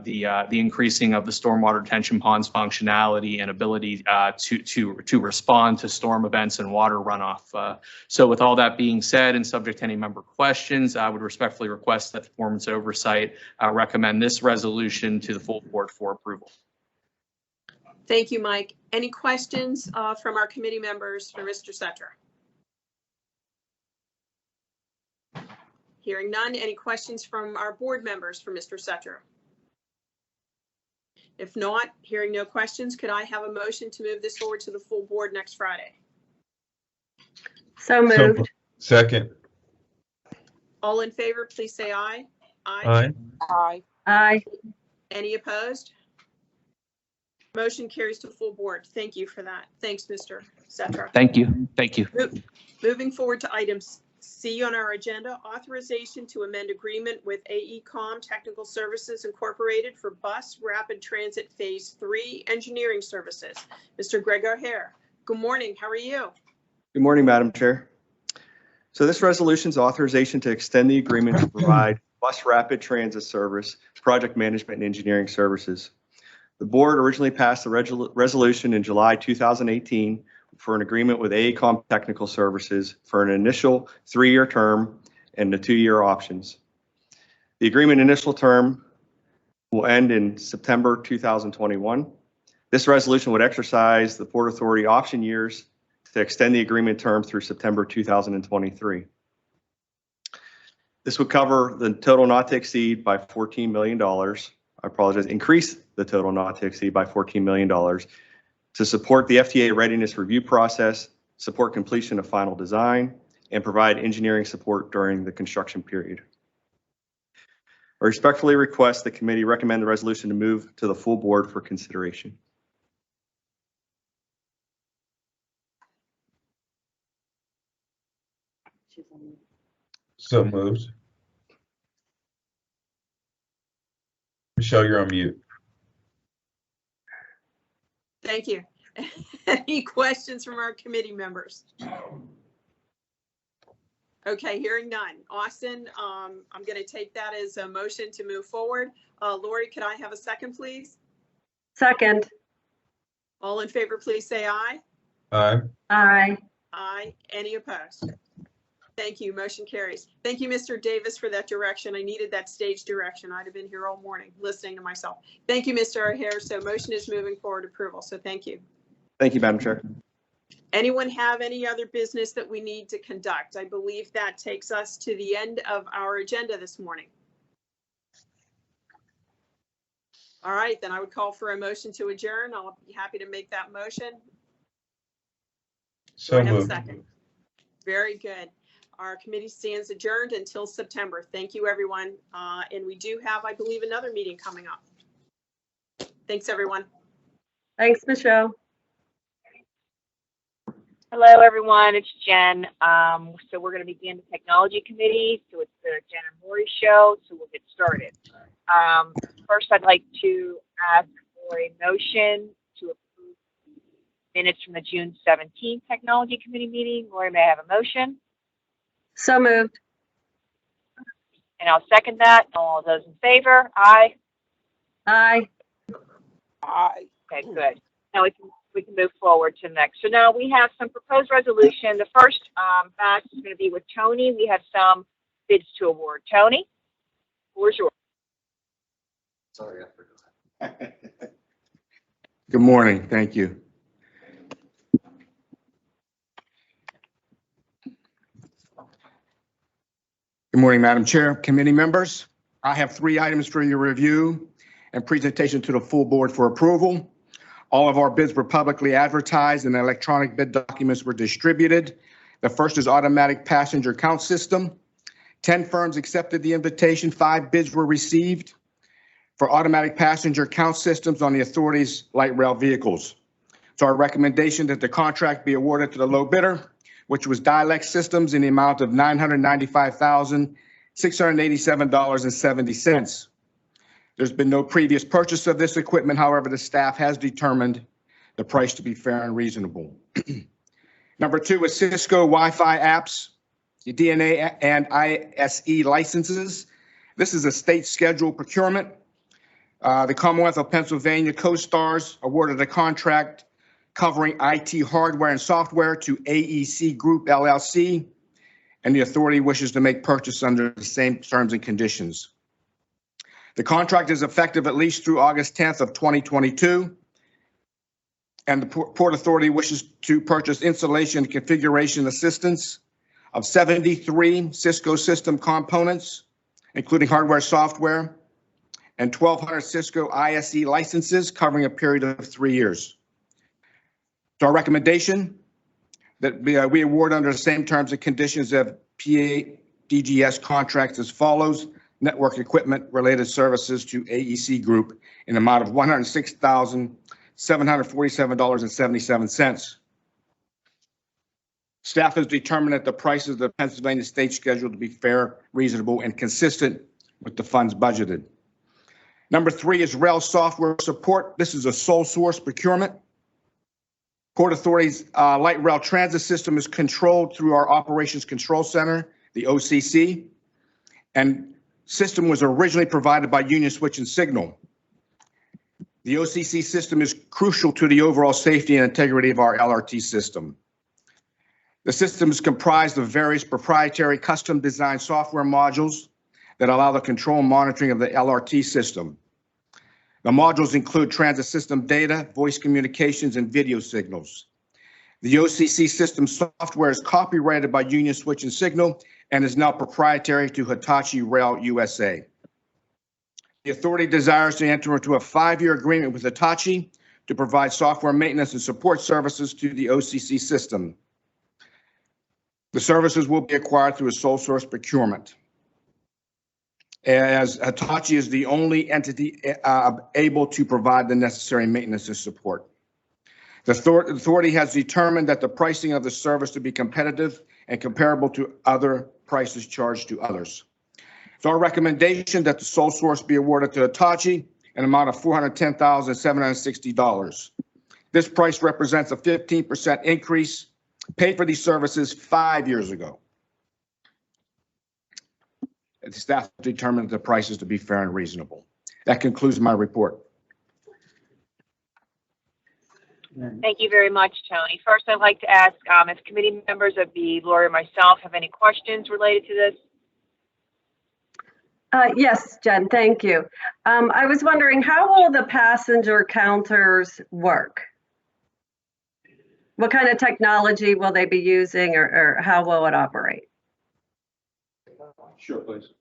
the increasing of the stormwater detention ponds functionality and ability to respond to storm events and water runoff. So with all that being said, and subject to any member questions, I would respectfully request that Performance Oversight recommend this resolution to the full board for approval. Thank you, Mike. Any questions from our committee members for Mr. Setra? Hearing none. Any questions from our board members for Mr. Setra? If not, hearing no questions, could I have a motion to move this forward to the full board next Friday? So moved. Second. All in favor, please say aye. Aye. Aye. Aye. Any opposed? Motion carries to full board. Thank you for that. Thanks, Mr. Setra. Thank you. Thank you. Moving forward to items C on our agenda, authorization to amend agreement with AECom Technical Services Incorporated for Bus Rapid Transit Phase 3 engineering services. Mr. Greg O'Hare, good morning. How are you? Good morning, Madam Chair. So this resolution's authorization to extend the agreement to provide bus rapid transit service, project management and engineering services. The board originally passed the resolution in July 2018 for an agreement with AECom Technical Services for an initial 3-year term and the 2-year options. The agreement initial term will end in September 2021. This resolution would exercise the Port Authority option years to extend the agreement term through September 2023. This would cover the total not to exceed by $14 million. I apologize, increase the total not to exceed by $14 million to support the FTA readiness review process, support completion of final design, and provide engineering support during the construction period. I respectfully request the committee recommend the resolution to move to the full board for consideration. So moved. Michelle, you're on mute. Thank you. Any questions from our committee members? Okay, hearing none. Austin, I'm going to take that as a motion to move forward. Lori, could I have a second, please? Second. All in favor, please say aye. Aye. Aye. Aye. Any opposed? Thank you. Motion carries. Thank you, Mr. Davis, for that direction. I needed that stage direction. I'd have been here all morning listening to myself. Thank you, Mr. O'Hare. So motion is moving forward approval. So thank you. Thank you, Madam Chair. Anyone have any other business that we need to conduct? I believe that takes us to the end of our agenda this morning. All right, then I would call for a motion to adjourn. I'll be happy to make that motion. So Do I have a moved. second? Very good. Our committee stands adjourned until September. Thank you, everyone. And we do have, I believe, another meeting coming up. Thanks, everyone. Thanks, Michelle. Hello, everyone. It's Jen. So we're going to begin the technology committee. So it's the Jen and Lori show. So we'll get started. First, I'd like to ask for a motion to approve minutes from the June 17th technology committee meeting. Lori, may I have a motion? So moved. And I'll second that. All those in favor? Aye. Aye. Aye. Okay, good. Now we can move forward to the next. So now we have some proposed resolution. The first batch is going to be with Tony. We have some bids to award. Tony, where's yours? Sorry, I forgot. Good morning. Thank you. Good morning, Madam Chair, committee members. I have 3 items for your review and presentation to the full board for approval. All of our bids were publicly advertised and electronic bid documents were distributed. The first is automatic passenger count system. 10 firms accepted the invitation, 5 bids were received for automatic passenger count systems on the authority's light rail vehicles. It's our recommendation that the contract be awarded to the low bidder, which was Dialect Systems, in the amount of $995,687.70. There's been no previous purchase of this equipment. However, the staff has determined the price to be fair and reasonable. Number 2 is Cisco Wi-Fi apps, the DNA and ISE licenses. This is a state scheduled procurement. The Commonwealth of Pennsylvania Co-Stars awarded a contract covering IT hardware and software to AEC Group LLC, and the authority wishes to make purchase under the same terms and conditions. The contract is effective at least through August 10th of 2022, and the Port Authority wishes to purchase installation and configuration assistance of 73 Cisco system components, including hardware, software, and 1,200 Cisco ISE licenses covering a period of 3 years. It's our recommendation that we award under the same terms and conditions of PADGS contracts as follows: network equipment related services to AEC Group in the amount of $106,747.77. Staff has determined that the prices of the Pennsylvania state schedule to be fair, reasonable, and consistent with the funds budgeted. Number 3 is rail software support. This is a sole source procurement. Port Authority's light rail transit system is controlled through our Operations Control Center, the OCC, and system was originally provided by Union Switch and Signal. The OCC system is crucial to the overall safety and integrity of our LRT system. The system is comprised of various proprietary custom designed software modules that allow the control and monitoring of the LRT system. The modules include transit system data, voice communications, and video signals. The OCC system software is copyrighted by Union Switch and Signal and is now proprietary to Hitachi Rail USA. The authority desires to enter into a 5-year agreement with Hitachi to provide software maintenance and support services to the OCC system. The services will be acquired through a sole source procurement, as Hitachi is the only entity able to provide the necessary maintenance and support. The authority has determined that the pricing of the service to be competitive and comparable to other prices charged to others. It's our recommendation that the sole source be awarded to Hitachi an amount of $410,760. This price represents a 15% increase paid for these services 5 years ago. The staff determined the prices to be fair and reasonable. That concludes my report. Thank you very much, Tony. First, I'd like to ask if committee members of the lawyer and myself have any questions related to this. Yes, Jen, thank you. I was wondering, how will the passenger counters work? What kind of technology will they be using, or how will it operate? Sure, please.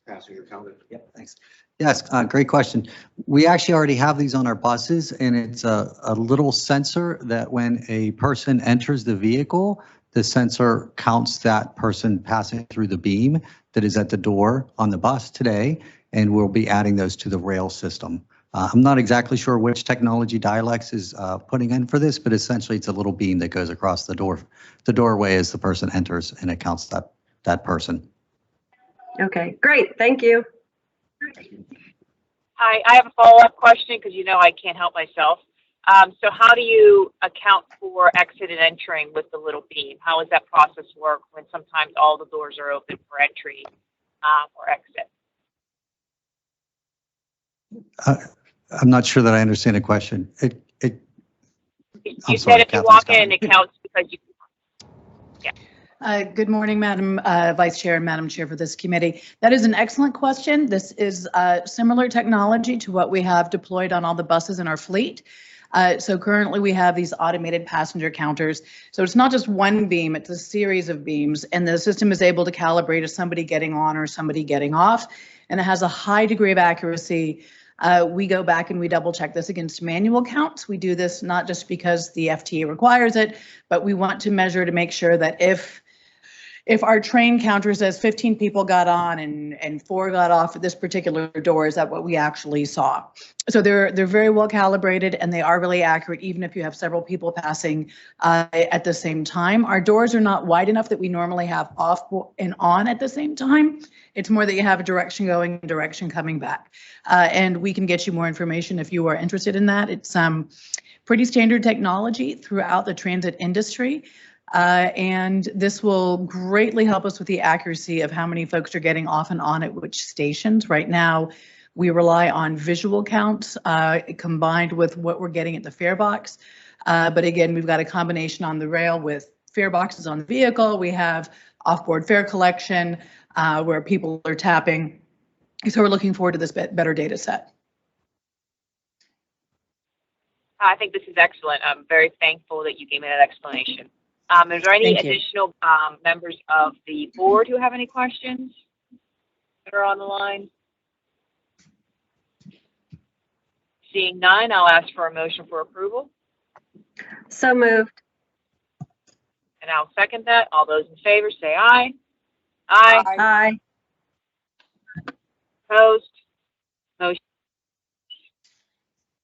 Passenger counter. Yeah, thanks. Yes, great question. We actually already have these on our buses, and it's a little sensor that when a person enters the vehicle, the sensor counts that person passing through the beam that is at the door on the bus today, and we'll be adding those to the rail system. I'm not exactly sure which technology Dialex is putting in for this, but essentially it's a little beam that goes across the doorway as the person enters, and it counts that person. Okay, great. Thank you. Hi, I have a follow-up question because you know I can't help myself. So how do you account for exit and entering with the little beam? How does that process work when sometimes all the doors are open for entry or exit? I'm not sure that I understand the question. You said if you walk in, it counts because you. Yeah. Good morning, Madam Vice Chair and Madam Chair for this committee. That is an excellent question. This is similar technology to what we have deployed on all the buses in our fleet. So currently we have these automated passenger counters. So it's not just one beam, it's a series of beams, and the system is able to calibrate if somebody getting on or somebody getting off. And it has a high degree of accuracy We go back and we double check this against manual counts. We do this not just because the FTA requires it, but we want to measure to make sure that if our train counter says 15 people got on and 4 got off at this particular door, is that what we actually saw? So they're very well calibrated and they are really accurate, even if you have several people passing at the same time. Our doors are not wide enough that we normally have off and on at the same time. It's more that you have a direction going, a direction coming back. And we can get you more information if you are interested in that. It's pretty standard technology throughout the transit industry. And this will greatly help us with the accuracy of how many folks are getting off and on at which stations. Right now, we rely on visual counts combined with what we're getting at the fare box. But again, we've got a combination on the rail with fare boxes on the vehicle. We have off-board fare collection where people are tapping. So we're looking forward to this better data set. I think this is excellent. I'm very thankful that you gave me that explanation. Is there any additional members of the board who have any questions that are on the line? Seeing none, I'll ask for a motion for approval. So moved. And I'll second that. All those in favor say aye. Aye. Aye. Opposed? Motion.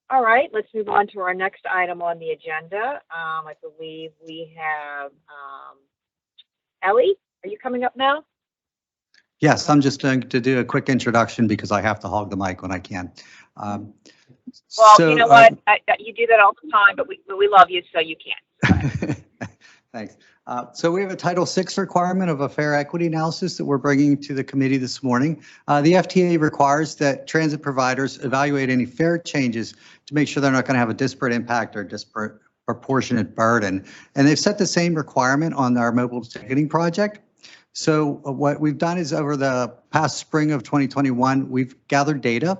All right, let's move on to our next item on the agenda. I believe we have Ellie. Are you coming up now? Yes, I'm just going to do a quick introduction because I have to hog the mic when I can. Well, you know what? You do that all the time, but we love you, so you can. Thanks. So we have a Title VI requirement of a fare equity analysis that we're bringing to the committee this morning. The FTA requires that transit providers evaluate any fare changes to make sure they're not going to have a disparate impact or disproportionate burden. And they've set the same requirement on our mobile ticketing project. So what we've done is over the past spring of 2021, we've gathered data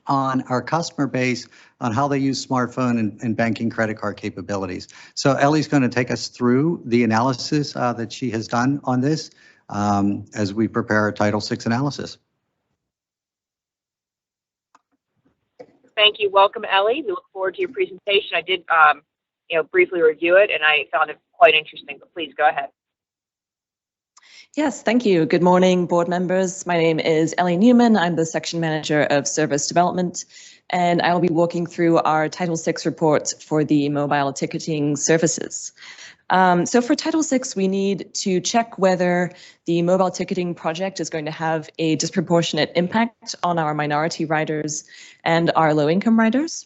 on our customer base on how they use smartphone and banking credit card capabilities. So Ellie's going to take us through the analysis that she has done on this as we prepare a Title VI analysis. Thank you. Welcome, Ellie. We look forward to your presentation. I did, briefly review it, and I found it quite interesting. But please go ahead. Yes, thank you. Good morning, board members. My name is Ellie Newman. I'm the section manager of service development, and I will be walking through our Title VI report for the mobile ticketing services. So for Title VI, we need to check whether the mobile ticketing project is going to have a disproportionate impact on our minority riders and our low-income riders.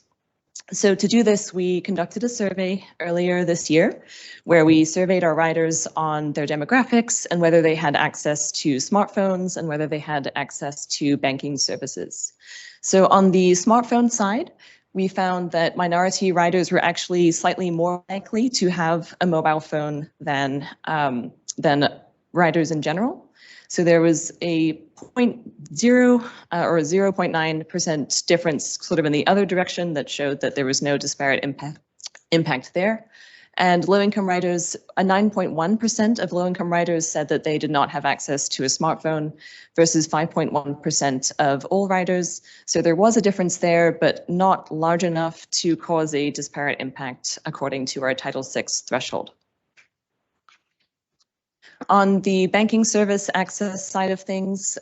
So to do this, we conducted a survey earlier this year where we surveyed our riders on their demographics and whether they had access to smartphones and whether they had access to banking services. So on the smartphone side, we found that minority riders were actually slightly more likely to have a mobile phone than riders in general. So there was a 0.0 or 0.9% difference sort of in the other direction that showed that there was no disparate impact there. And low-income riders, 9.1% of low-income riders said that they did not have access to a smartphone versus 5.1% of all riders. So there was a difference there, but not large enough to cause a disparate impact according to our Title VI threshold. On the banking service access side of things,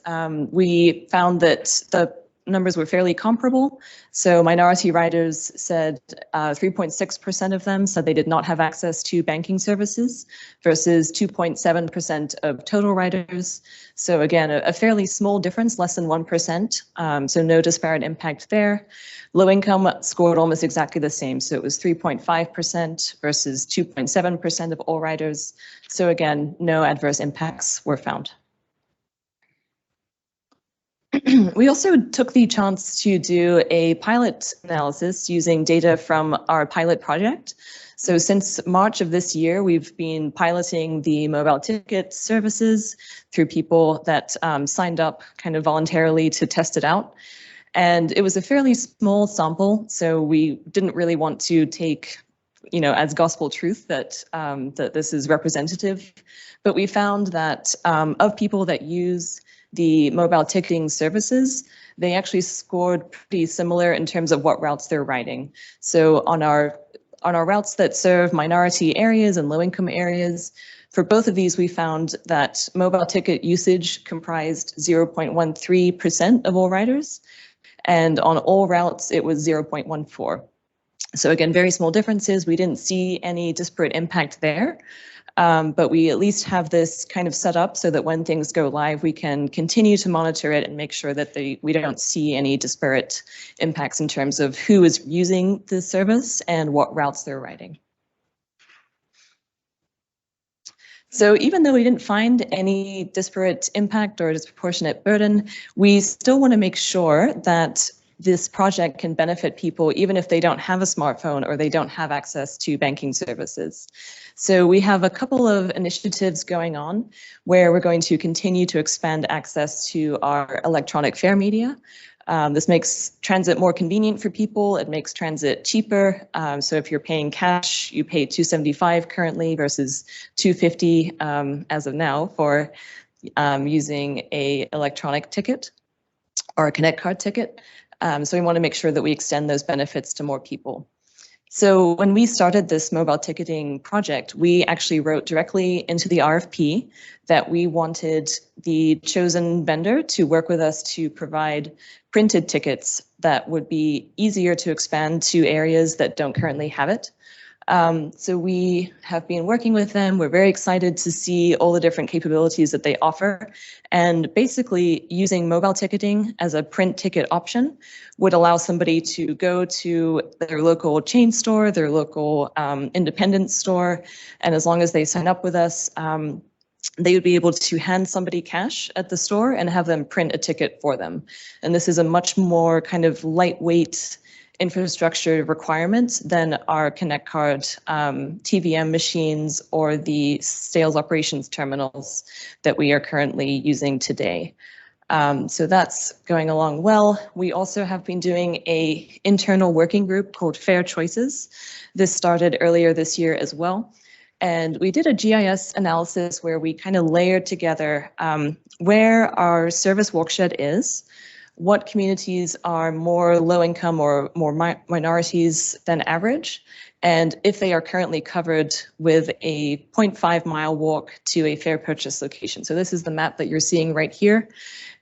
we found that the numbers were fairly comparable. So minority riders said 3.6% of them said they did not have access to banking services versus 2.7% of total riders. So again, a fairly small difference, less than 1%. So no disparate impact there. Low income scored almost exactly the same. So it was 3.5% versus 2.7% of all riders. So again, no adverse impacts were found. We also took the chance to do a pilot analysis using data from our pilot project. So since March of this year, we've been piloting the mobile ticket services through people that signed up kind of voluntarily to test it out. And it was a fairly small sample, so we didn't really want to take, as gospel truth that that this is representative. But we found that of people that use the mobile ticketing services, they actually scored pretty similar in terms of what routes they're riding. So on our routes that serve minority areas and low-income areas, for both of these, we found that mobile ticket usage comprised 0.13% of all riders, and on all routes, it was 0.14. So again, very small differences. We didn't see any disparate impact there, but we at least have this kind of set up so that when things go live, we can continue to monitor it and make sure that we don't see any disparate impacts in terms of who is using the service and what routes they're riding. So even though we didn't find any disparate impact or disproportionate burden, we still want to make sure that this project can benefit people even if they don't have a smartphone or they don't have access to banking services. So we have a couple of initiatives going on where we're going to continue to expand access to our electronic fare media. This makes transit more convenient for people. It makes transit cheaper. So if you're paying cash, you pay $2.75 currently versus $2.50 as of now for using a electronic ticket or a Connect card ticket. So we want to make sure that we extend those benefits to more people. So when we started this mobile ticketing project, we actually wrote directly into the RFP that we wanted the chosen vendor to work with us to provide printed tickets that would be easier to expand to areas that don't currently have it. So we have been working with them. We're very excited to see all the different capabilities that they offer. And basically using mobile ticketing as a print ticket option would allow somebody to go to their local chain store, their local independent store. And as long as they sign up with us, they would be able to hand somebody cash at the store and have them print a ticket for them. And this is a much more kind of lightweight infrastructure requirements than our Connect Card TVM machines or the sales operations terminals that we are currently using today. So that's going along well. We also have been doing an internal working group called Fair Choices. This started earlier this year as well. And we did a GIS analysis where we kind of layered together where our service watershed is, what communities are more low income or more minorities than average, and if they are currently covered with a 0.5 mile walk to a fair purchase location. So this is the map that you're seeing right here.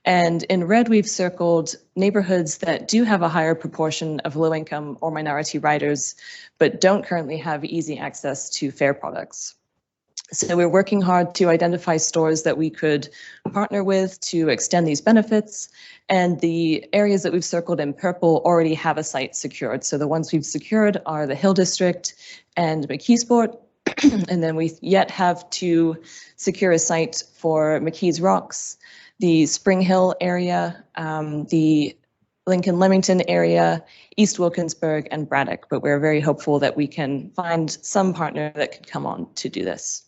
And in red, we've circled neighborhoods that do have a higher proportion of low income or minority riders, but don't currently have easy access to fair products. So we're working hard to identify stores that we could partner with to extend these benefits. And the areas that we've circled in purple already have a site secured. So the ones we've secured are the Hill District and McKeesport. And then we yet have to secure a site for McKees Rocks, the Spring Hill area, the Lincoln Leamington area, East Wilkinsburg, and Braddock. But we're very hopeful that we can find some partner that could come on to do this.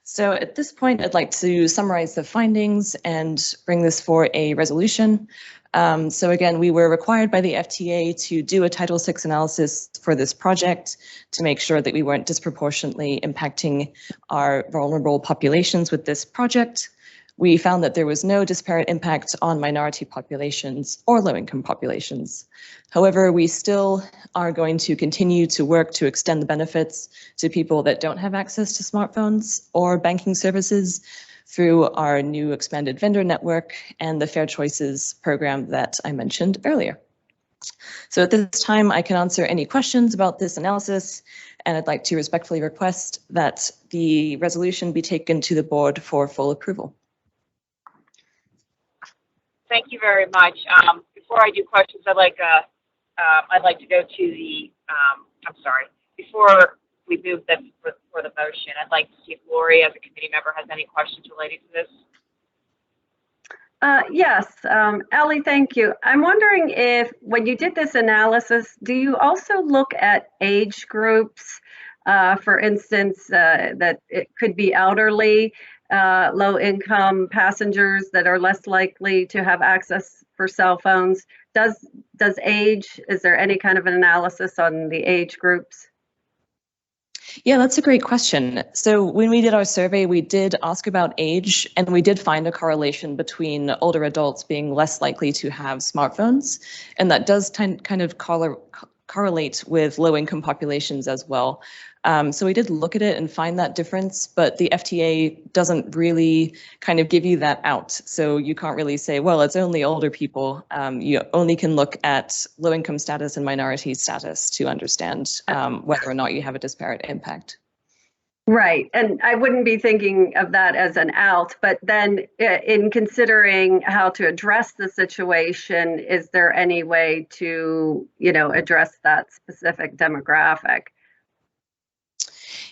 So at this point, I'd like to summarize the findings and bring this for a resolution. So again, we were required by the FTA to do a Title VI analysis for this project to make sure that we weren't disproportionately impacting our vulnerable populations with this project. We found that there was no disparate impact on minority populations or low-income populations. However, we still are going to continue to work to extend the benefits to people that don't have access to smartphones or banking services through our new expanded vendor network and the Fair Choices program that I mentioned earlier. So at this time, I can answer any questions about this analysis, and I'd like to respectfully request that the resolution be taken to the board for full approval. Thank you very much. Before I do questions, I'd like to go to the, before we move this for the motion, I'd like to see if Lori, as a committee member, has any questions related to this. Yes, Ellie, thank you. I'm wondering if, when you did this analysis, do you also look at age groups? For instance, that it could be elderly, low-income passengers that are less likely to have access for cell phones. Does age, is there any kind of an analysis on the age groups? Yeah, that's a great question. So when we did our survey, we did ask about age, and we did find a correlation between older adults being less likely to have smartphones, and that does kind of correlate with low-income populations as well. So we did look at it and find that difference, but the FTA doesn't really kind of give you that out. So you can't really say, well, it's only older people. You only can look at low-income status and minority status to understand whether or not you have a disparate impact. Right. And I wouldn't be thinking of that as an out, but then in considering how to address the situation, is there any way to, address that specific demographic?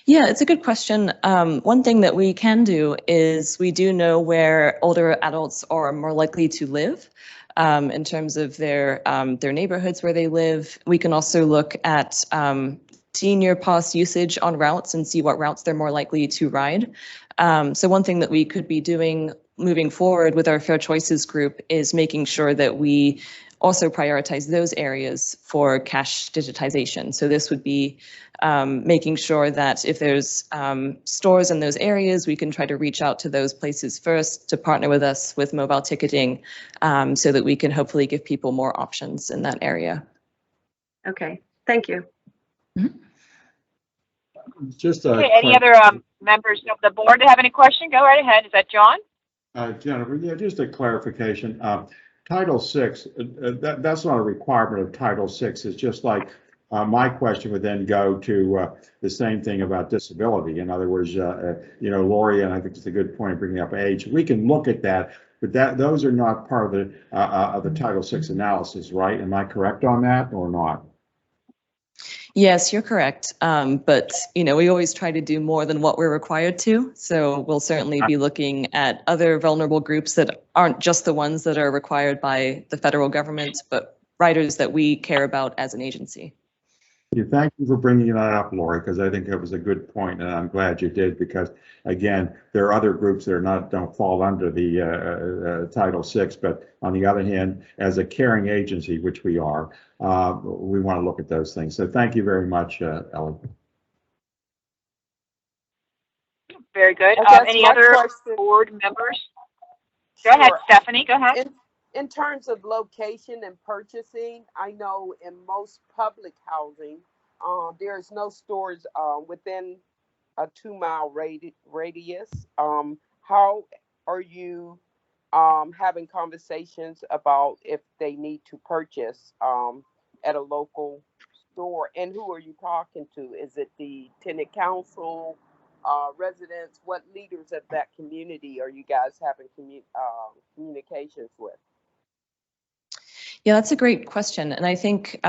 Yeah, it's a good question. One thing that we can do is we do know where older adults are more likely to live in terms of their neighborhoods where they live. We can also look at senior pass usage on routes and see what routes they're more likely to ride. So one thing that we could be doing moving forward with our Fair Choices group is making sure that we also prioritize those areas for cash digitization. So this would be making sure that if there's stores in those areas, we can try to reach out to those places first to partner with us with mobile ticketing so that we can hopefully give people more options in that area. Okay, thank you. Just Okay, any other members of the board that have any question? Go right ahead. Is that John? Jennifer, yeah, just a clarification. Title VI, that's not a requirement of Title VI. It's just like my question would then go to the same thing about disability. In other words, Lori, and I think it's a good point of bringing up age. We can look at that, but those are not part of the Title VI analysis, right? Am I correct on that or not? Yes, you're correct. But, we always try to do more than what we're required to. So we'll certainly be looking at other vulnerable groups that aren't just the ones that are required by the federal government, but riders that we care about as an agency. Thank you for bringing that up, Lori, because I think it was a good point, and I'm glad you did, because again, there are other groups that don't fall under the Title VI, but on the other hand, as a caring agency, which we are, we want to look at those things. So thank you very much, Ellie. Very good. Any other board members? Go ahead, Stephanie, go ahead. In terms of location and purchasing, I know in most public housing, there's no stores within a 2-mile radius. How are you having conversations about if they need to purchase at a local store? And who are you talking to? Is it the tenant council, residents? What leaders of that community are you guys having communications with? Yeah, that's a great question. And I think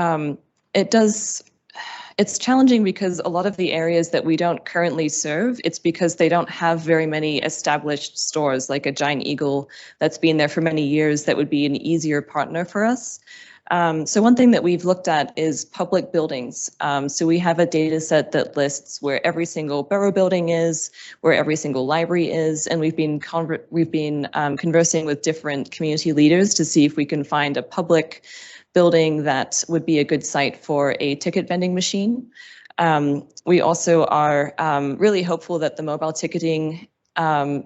it's challenging because a lot of the areas that we don't currently serve, it's because they don't have very many established stores like a Giant Eagle that's been there for many years that would be an easier partner for us. So one thing that we've looked at is public buildings. So we have a data set that lists where every single borough building is, where every single library is, and we've been conversing with different community leaders to see if we can find a public building that would be a good site for a ticket vending machine. We also are really hopeful that the mobile ticketing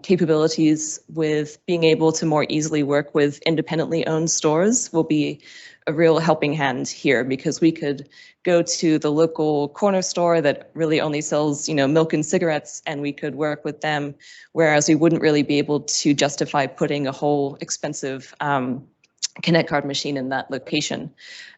capabilities with being able to more easily work with independently owned stores will be a real helping hand here, because we could go to the local corner store that really only sells, milk and cigarettes, and we could work with them, whereas we wouldn't really be able to justify putting a whole expensive Connect card machine in that location.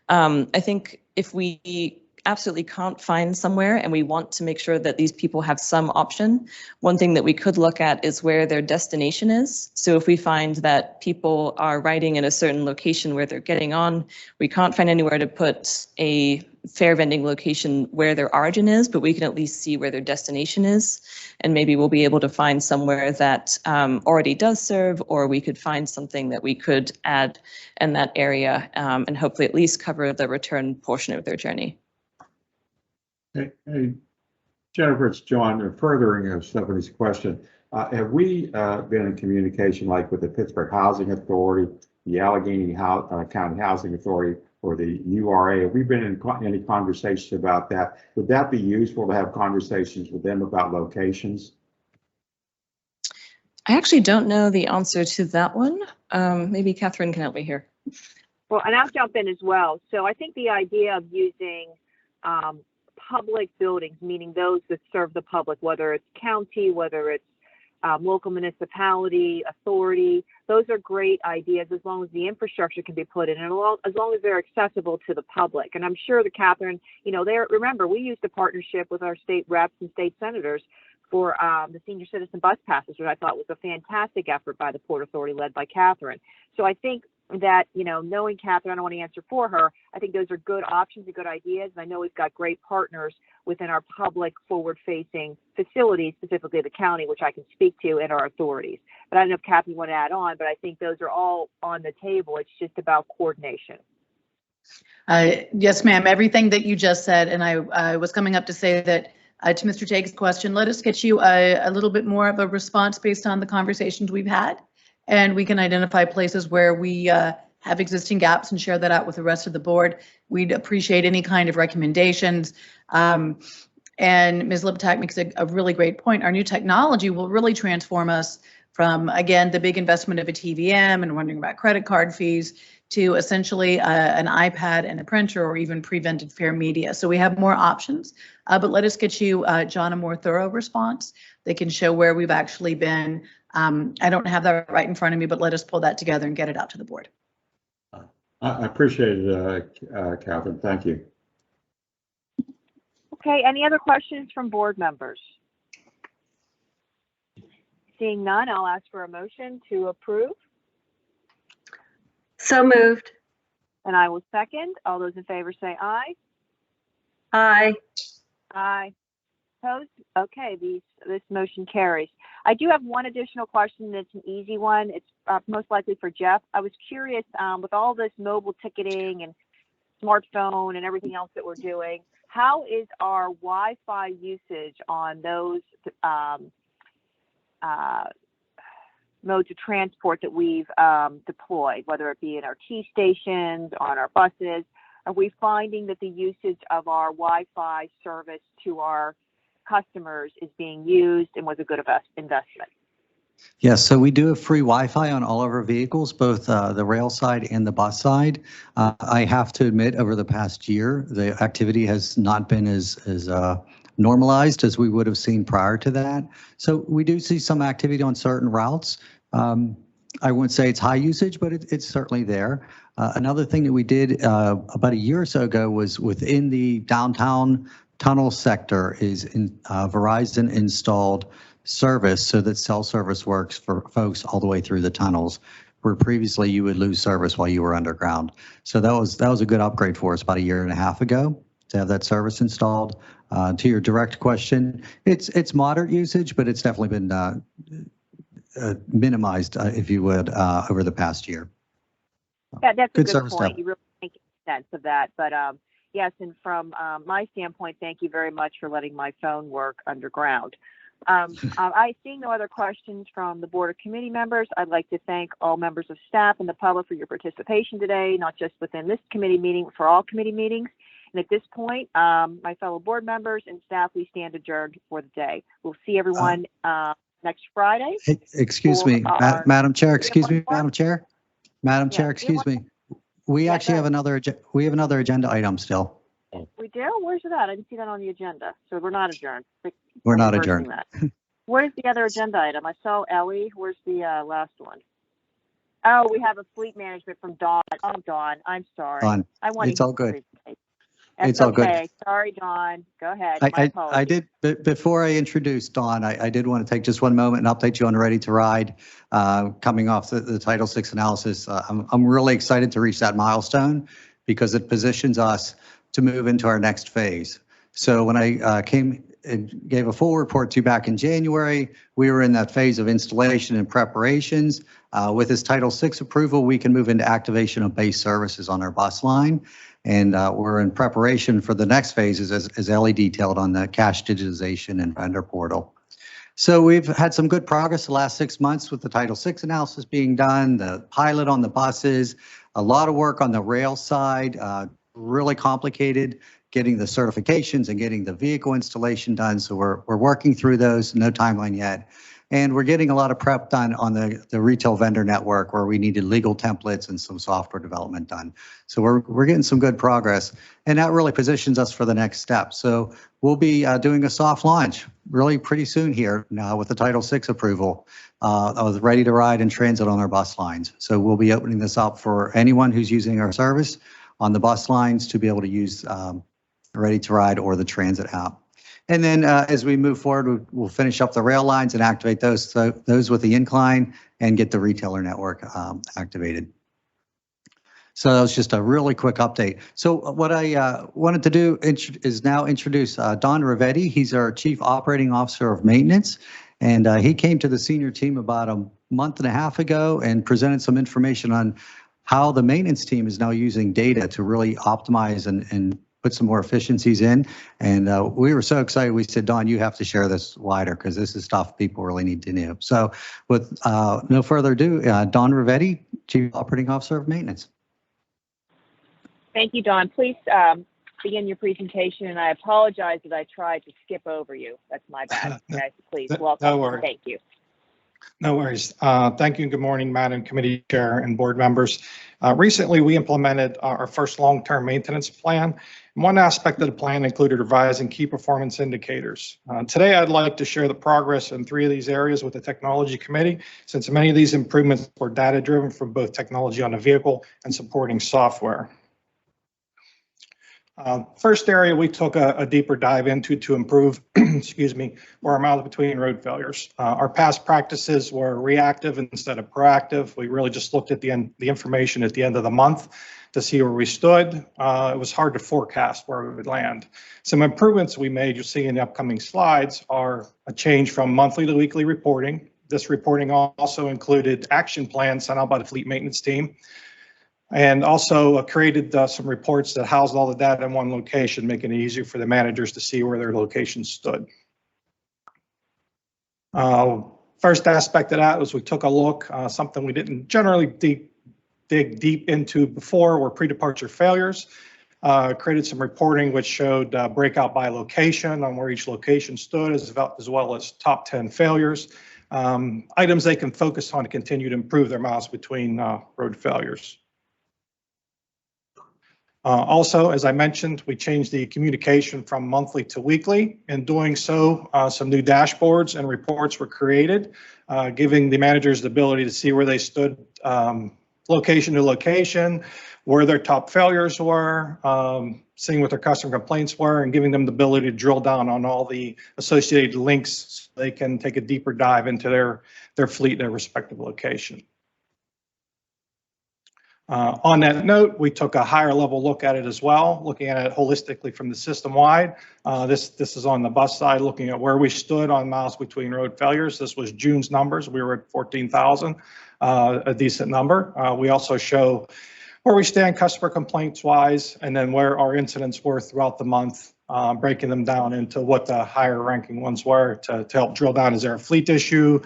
I think if we absolutely can't find somewhere and we want to make sure that these people have some option, one thing that we could look at is where their destination is. So if we find that people are riding in a certain location where they're getting on, we can't find anywhere to put a fare vending location where their origin is, but we can at least see where their destination is. And maybe we'll be able to find somewhere that already does serve, or we could find something that we could add in that area and hopefully at least cover the return portion of their journey. Hey, Jennifer, it's John. Furthering Stephanie's question, have we been in communication like with the Pittsburgh Housing Authority the Allegheny County Housing Authority, or the URA. Have we been in any conversations about that? Would that be useful to have conversations with them about locations? I actually don't know the answer to that one. Maybe Catherine can help me here. Well, and I'll jump in as well. So I think the idea of using public buildings, meaning those that serve the public, whether it's county, whether it's local municipality, authority, those are great ideas as long as the infrastructure can be put in and as long as they're accessible to the public. And I'm sure that Catherine, remember, we used a partnership with our state reps and state senators for the senior citizen bus passes, which I thought was a fantastic effort by the Port Authority led by Catherine. So I think that, knowing Catherine, I don't want to answer for her. I think those are good options and good ideas. And I know we've got great partners within our public forward-facing facilities, specifically the county, which I can speak to, and our authorities. But I don't know if Catherine you want to add on, but I think those are all on the table. It's just about coordination. Yes, ma'am. Everything that you just said, and I was coming up to say that to Mr. Tague's question, let us get you a little bit more of a response based on the conversations we've had. And we can identify places where we have existing gaps and share that out with the rest of the board. We'd appreciate any kind of recommendations. And Ms. Liptak makes a really great point. Our new technology will really transform us from, again, the big investment of a TVM and wondering about credit card fees to essentially an iPad and a printer or even prevented fare media. So we have more options, but let us get you, John, a more thorough response that can show where we've actually been. I don't have that right in front of me, but let us pull that together and get it out to the board. I appreciate it, Catherine. Thank you. Okay, any other questions from board members? Seeing none, I'll ask for a motion to approve. So moved. And I will second. All those in favor say aye. Aye. Aye. Opposed? Okay, this motion carries. I do have one additional question. That's an easy one. It's most likely for Jeff. I was curious, with all this mobile ticketing and smartphone and everything else that we're doing, how is our Wi-Fi usage on those modes of transport that we've deployed, whether it be in our T stations, on our buses? Are we finding that the usage of our Wi-Fi service to our customers is being used and was a good investment? Yes, so we do have free Wi-Fi on all of our vehicles, both the rail side and the bus side. I have to admit, over the past year, the activity has not been as normalized as we would have seen prior to that. So we do see some activity on certain routes. I wouldn't say it's high usage, but it's certainly there. Another thing that we did about a year or so ago was within the downtown tunnel sector is Verizon installed service so that cell service works for folks all the way through the tunnels, where previously you would lose service while you were underground. So that was a good upgrade for us about a year and a half ago to have that service installed. To your direct question, it's moderate usage, but it's definitely been minimized, if you would, over the past year. Yeah, that's good a good service point. stuff. You really make sense of that. But yes, and from my standpoint, thank you very much for letting my phone work underground. I see no other questions from the board or committee members. I'd like to thank all members of staff and the public for your participation today, not just within this committee meeting, but for all committee meetings. And at this point, my fellow board members and staff, we stand adjourned for the day. We'll see everyone next Friday. Excuse me, Madam Chair, excuse me, Madam Chair. Madam Chair, excuse me. We actually have another agenda item still. We do? Where's it at? I didn't see that on the agenda. So we're not adjourned. We're not adjourned. Where's the other agenda item? I saw Ellie. Where's the last one? Oh, we have a fleet management from Dawn. Oh, Dawn, I'm sorry. Dawn, it's all good. It's all good. Sorry, Dawn. Go ahead. I did, before I introduce Dawn, I did want to take just one moment and update you on Ready to Ride. Coming off the Title VI analysis, I'm really excited to reach that milestone because it positions us to move into our next phase. So when I came and gave a full report to you back in January, we were in that phase of installation and preparations. With this Title VI approval, we can move into activation of base services on our bus line. And we're in preparation for the next phases, as Ellie detailed, on the cash digitization and vendor portal. So we've had some good progress the last 6 months with the Title VI analysis being done, the pilot on the buses, a lot of work on the rail side, really complicated getting the certifications and getting the vehicle installation done. So we're working through those, no timeline yet. And we're getting a lot of prep done on the retail vendor network where we needed legal templates and some software development done. So we're getting some good progress, and that really positions us for the next step. So we'll be doing a soft launch really pretty soon here now with the Title VI approval of Ready to Ride and transit on our bus lines. So we'll be opening this up for anyone who's using our service on the bus lines to be able to use Ready to Ride or the transit app. And then as we move forward, we'll finish up the rail lines and activate those with the incline and get the retailer network activated. So that was just a really quick update. So what I wanted to do is now introduce Don Ravetti. He's our Chief Operating Officer of Maintenance. And he came to the senior team about a month and a half ago and presented some information on how the maintenance team is now using data to really optimize and put some more efficiencies in. And we were so excited. We said, Don, you have to share this wider because this is stuff people really need to know. So with no further ado, Don Ravetti, Chief Operating Officer of Maintenance. Thank you, Don. Please begin your presentation, and I apologize that I tried to skip over you. That's my bad. Guys, please welcome. No worries. Thank you. No worries. Thank you and good morning, Madam Committee Chair and board members. Recently, we implemented our first long-term maintenance plan. One aspect of the plan included revising key performance indicators. Today, I'd like to share the progress in 3 of these areas with the Technology Committee, since many of these improvements were data-driven from both technology on the vehicle and supporting software. First area we took a deeper dive into to improve, excuse me, were our miles between road failures. Our past practices were reactive instead of proactive. We really just looked at the information at the end of the month to see where we stood. It was hard to forecast where we would land. Some improvements we made, you'll see in the upcoming slides, are a change from monthly to weekly reporting. This reporting also included action plans sent out by the fleet maintenance team, and also created some reports that housed all the data in one location, making it easier for the managers to see where their location stood. First aspect of that was we took a look, something we didn't generally dig deep into before, were pre-departure failures. Created some reporting which showed breakout by location on where each location stood, as well as top 10 failures. Items they can focus on to continue to improve their miles between road failures. Also, as I mentioned, we changed the communication from monthly to weekly. In doing so, some new dashboards and reports were created, giving the managers the ability to see where they stood, location to location, where their top failures were, seeing what their customer complaints were, and giving them the ability to drill down on all the associated links so they can take a deeper dive into their fleet, their respective location. On that note, we took a higher level look at it as well, looking at it holistically from the system wide. This is on the bus side, looking at where we stood on miles between road failures. This was June's numbers. We were at 14,000, a decent number. We also show where we stand customer complaints wise, and then where our incidents were throughout the month, breaking them down into what the higher ranking ones were to help drill down. Is there a fleet issue?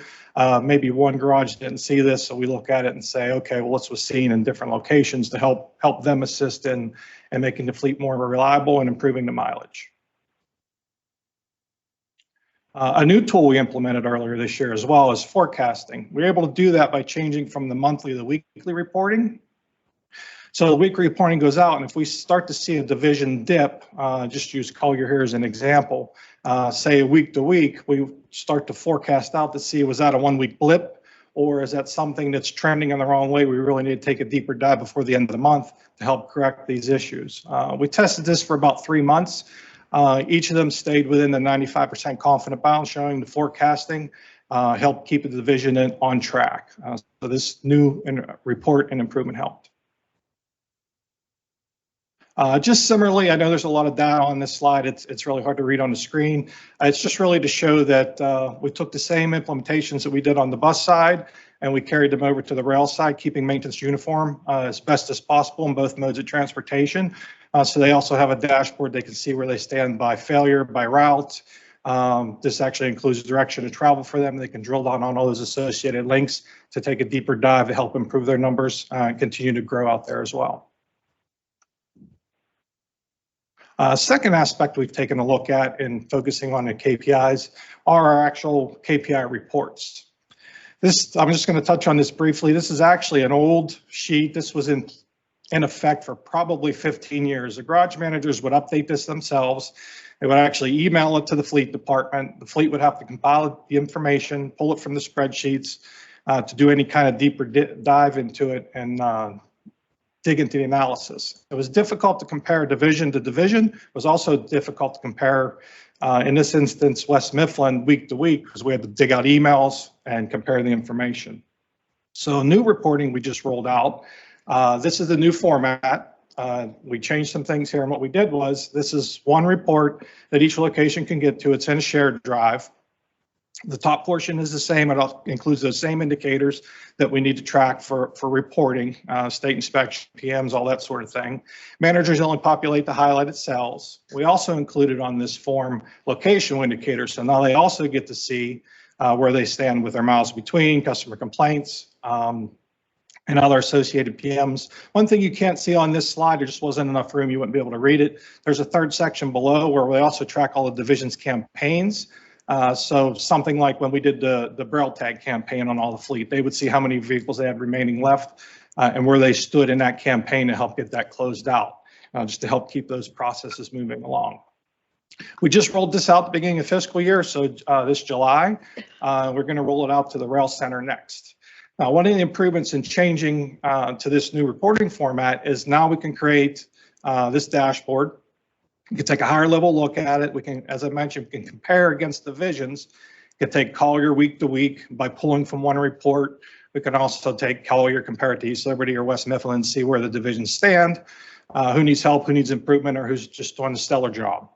Maybe one garage didn't see this, so we look at it and say, okay, well, what's was seen in different locations to help them assist in making the fleet more reliable and improving the mileage. A new tool we implemented earlier this year as well is forecasting. We're able to do that by changing from the monthly to the weekly reporting. So the weekly reporting goes out, and if we start to see a division dip, just use Collier here as an example, say week to week, we start to forecast out to see, was that a 1 week blip, or is that something that's trending in the wrong way? We really need to take a deeper dive before the end of the month to help correct these issues. We tested this for about 3 months. Each of them stayed within the 95% confident bound, showing the forecasting helped keep the division on track. So this new report and improvement helped. Just similarly, I know there's a lot of data on this slide. It's really hard to read on the screen. It's just really to show that we took the same implementations that we did on the bus side and we carried them over to the rail side, keeping maintenance uniform as best as possible in both modes of transportation. So they also have a dashboard. They can see where they stand by failure, by route, This actually includes direction to travel for them. They can drill down on all those associated links to take a deeper dive to help improve their numbers and continue to grow out there as well. Second aspect we've taken a look at in focusing on the KPIs are our actual KPI reports. I'm just going to touch on this briefly. This is actually an old sheet. This was in effect for probably 15 years. The garage managers would update this themselves. They would actually email it to the fleet department. The fleet would have to compile the information, pull it from the spreadsheets to do any kind of deeper dive into it and dig into the analysis. It was difficult to compare division to division. It was also difficult to compare, in this instance, West Mifflin week to week, because we had to dig out emails and compare the information. So new reporting we just rolled out. This is the new format. We changed some things here, and what we did was, this is one report that each location can get to. It's in a shared drive. The top portion is the same. It includes those same indicators that we need to track for reporting, state inspection, PMs, all that sort of thing. Managers only populate the highlighted cells. We also included on this form locational indicators, so now they also get to see where they stand with their miles between, customer complaints, and other associated PMs. One thing you can't see on this slide, there just wasn't enough room, you wouldn't be able to read it. There's a third section below where we also track all the division's campaigns. So something like when we did the Braille tag campaign on all the fleet, they would see how many vehicles they had remaining left and where they stood in that campaign to help get that closed out, just to help keep those processes moving along. We just rolled this out at the beginning of fiscal year, so this July, we're going to roll it out to the rail center next. Now, one of the improvements in changing to this new reporting format is now we can create this dashboard. We can take a higher level look at it. We can, as I mentioned, we can compare against divisions. We can take Collier week to week by pulling from one report. We can also take Collier, compare it to East Liberty or West Mifflin, see where the divisions stand, who needs help, who needs improvement, or who's just doing a stellar job.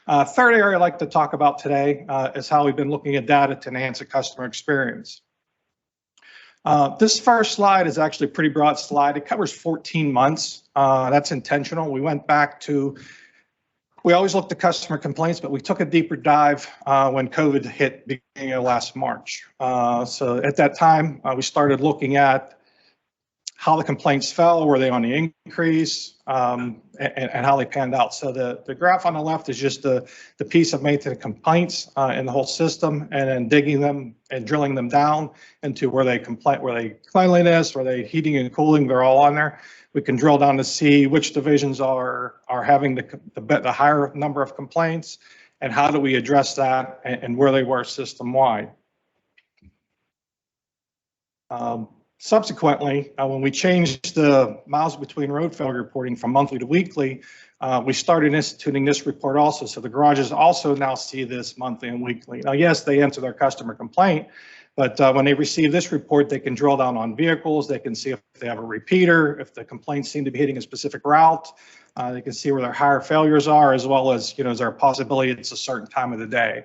Third area I'd like to talk about today is how we've been looking at data to enhance the customer experience. This first slide is actually a pretty broad slide. It covers 14 months. That's intentional. We went back to, we always looked at customer complaints, but we took a deeper dive when COVID hit beginning of last March. So at that time, we started looking at how the complaints fell, were they on the increase, and how they panned out. So the graph on the left is just the piece of maintenance complaints in the whole system, and then digging them and drilling them down into where they cleanliness, where they heating and cooling, they're all on there. We can drill down to see which divisions are having the higher number of complaints, and how do we address that, and where they were system-wide. Subsequently, when we changed the miles between road failure reporting from monthly to weekly, we started instituting this report also. So the garages also now see this monthly and weekly. Now, yes, they enter their customer complaint, but when they receive this report, they can drill down on vehicles. They can see if they have a repeater, if the complaints seem to be hitting a specific route. They can see where their higher failures are, as well as, is there a possibility it's a certain time of the day.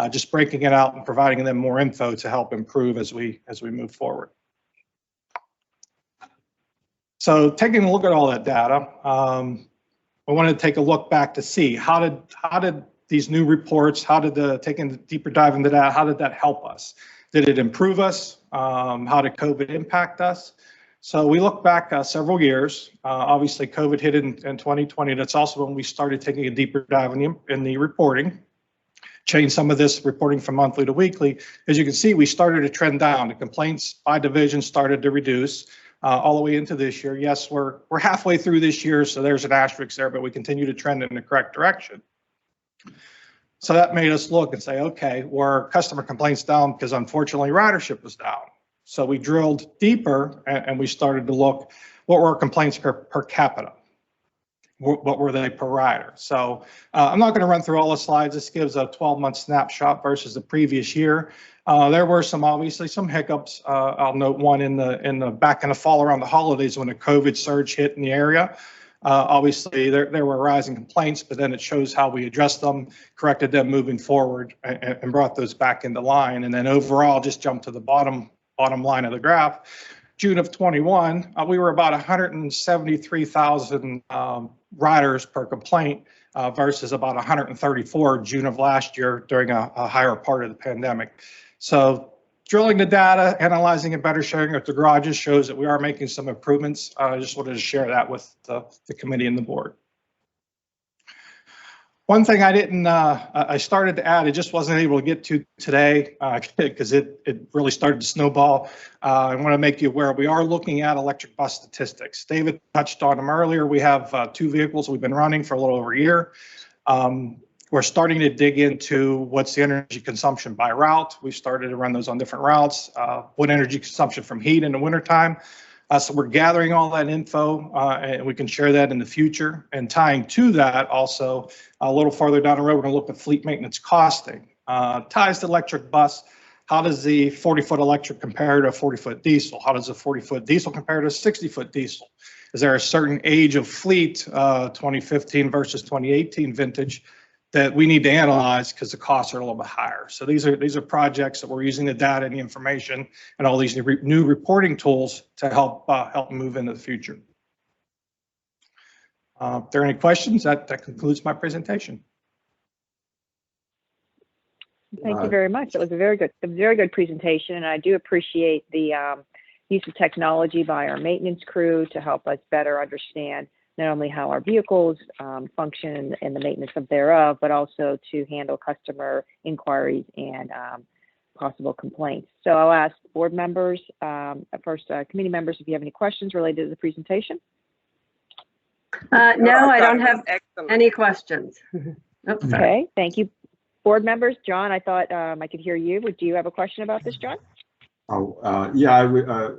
Just breaking it out and providing them more info to help improve as we move forward. So taking a look at all that data, I wanted to take a look back to see how did these new reports, taking a deeper dive into that, how did that help us? Did it improve us? How did COVID impact us? So we look back several years. Obviously, COVID hit in 2020. That's also when we started taking a deeper dive in the reporting. Changed some of this reporting from monthly to weekly. As you can see, we started to trend down. The complaints by division started to reduce. All the way into this year. Yes, we're halfway through this year, so there's an asterisk there, but we continue to trend in the correct direction. So that made us look and say, okay, were customer complaints down? Because unfortunately, ridership was down. So we drilled deeper and we started to look, what were our complaints per capita? What were they per rider? So I'm not going to run through all the slides. This gives a 12-month snapshot versus the previous year. There were obviously some hiccups. I'll note one in the back in the fall around the holidays when the COVID surge hit in the area. Obviously, there were rising complaints, but then it shows how we addressed them, corrected them moving forward, and brought those back into line. And then overall, just jump to the bottom line of the graph. June of 21, we were about 173,000 riders per complaint versus about 134 June of last year during a higher part of the pandemic. So drilling the data, analyzing and better sharing with the garages shows that we are making some improvements. I just wanted to share that with the committee and the board. One thing I started to add, I just wasn't able to get to today because it really started to snowball. I want to make you aware, we are looking at electric bus statistics. David touched on them earlier. We have 2 vehicles we've been running for a little over a year. We're starting to dig into what's the energy consumption by route. We started to run those on different routes. What energy consumption from heat in the wintertime. So we're gathering all that info and we can share that in the future. And tying to that also, a little farther down the road, we're going to look at fleet maintenance costing. Ties to electric bus. How does the 40-foot electric compare to a 40-foot diesel? How does a 40-foot diesel compare to a 60-foot diesel? Is there a certain age of fleet, 2015 versus 2018 vintage, that we need to analyze because the costs are a little bit higher? So these are projects that we're using the data and the information and all these new reporting tools to help move into the future. If there are any questions, that concludes my presentation. Thank you very much. That was a very good presentation, and I do appreciate the use of technology by our maintenance crew to help us better understand not only how our vehicles function and the maintenance of thereof, but also to handle customer inquiries and possible complaints. So I'll ask board members, first committee members, if you have any questions related to the presentation. No, I don't have any questions. Oops, sorry. Okay, thank you. Board members, John, I thought I could hear you. Do you have a question about this, John? Yeah,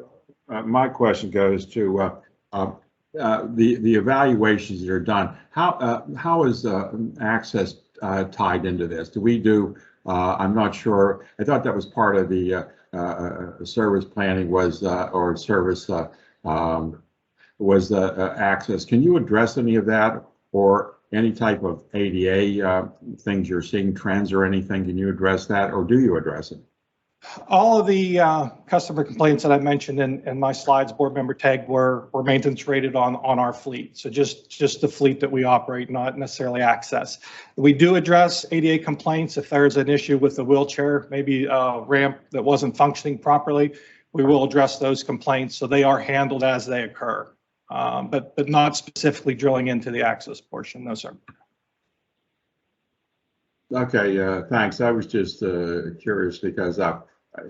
my question goes to the evaluations that are done. How is access tied into this? Do we do? I'm not sure. I thought that was part of the service planning or service access. Can you address any of that or any type of ADA things you're seeing, trends or anything? Can you address that, or do you address it? All of the customer complaints that I mentioned in my slides, board member Tag, were maintenance rated on our fleet. So just the fleet that we operate, not necessarily access. We do address ADA complaints if there's an issue with the wheelchair, maybe a ramp that wasn't functioning properly. We will address those complaints, so they are handled as they occur, but not specifically drilling into the access portion. No, sir. Okay, thanks. I was just curious because,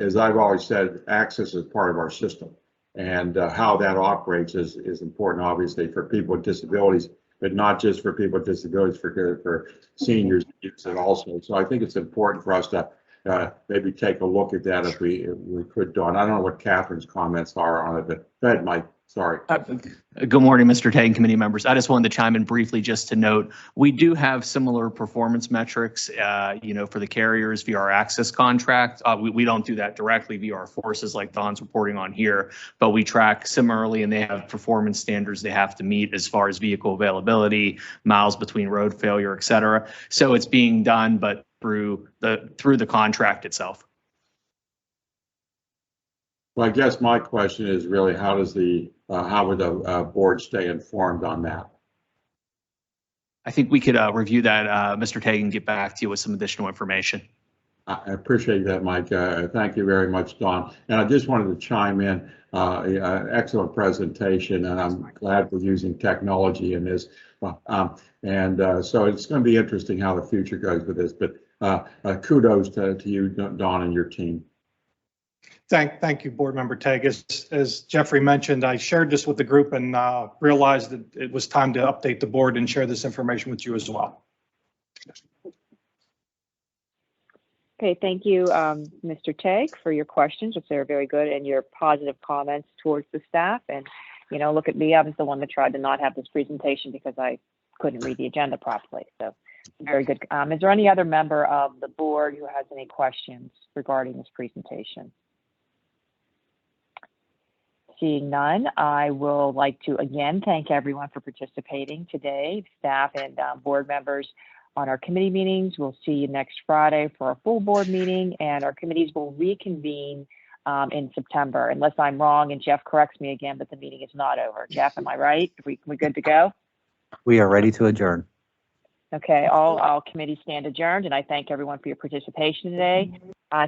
as I've always said, access is part of our system, and how that operates is important, obviously, for people with disabilities, but not just for people with disabilities, for seniors and also. So I think it's important for us to maybe take a look at that if we could, Dawn. I don't know what Catherine's comments are on it, but go ahead, Mike. Sorry. Good morning, Mr. Tag and committee members. I just wanted to chime in briefly just to note, we do have similar performance metrics, for the carriers via our access contract. We don't do that directly via our forces like Don's reporting on here, but we track similarly, and they have performance standards they have to meet as far as vehicle availability, miles between road failure, et cetera. So it's being done, but through the contract itself. Well, I guess my question is really how would the board stay informed on that? I think we could review that, Mr. Tag, and get back to you with some additional information. I appreciate that, Mike. Thank you very much, Don. And I just wanted to chime in, excellent presentation, and I'm glad we're using technology in this. So it's going to be interesting how the future goes with this, but kudos to you, Don, and your team. Thank you, board member Tag. As Jeffrey mentioned, I shared this with the group and realized that it was time to update the board and share this information with you as well. Okay, thank you, Mr. Tag, for your questions, which are very good, and your positive comments towards the staff. And, look at me, I was the one that tried to not have this presentation because I couldn't read the agenda properly. So very good. Is there any other member of the board who has any questions regarding this presentation? Seeing none, I will like to again thank everyone for participating today, staff and board members on our committee meetings. We'll see you next Friday for our full board meeting, and our committees will reconvene in September, unless I'm wrong and Jeff corrects me again, but the meeting is not over. Jeff, am I right? We good to go? We are ready to adjourn. Okay, all committees stand adjourned, and I thank everyone for your participation today.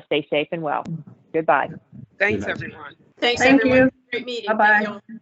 Stay safe and well. Goodbye. Thanks, everyone. Thanks, Thank everyone. you. Great meeting. Bye-bye. Thank you all.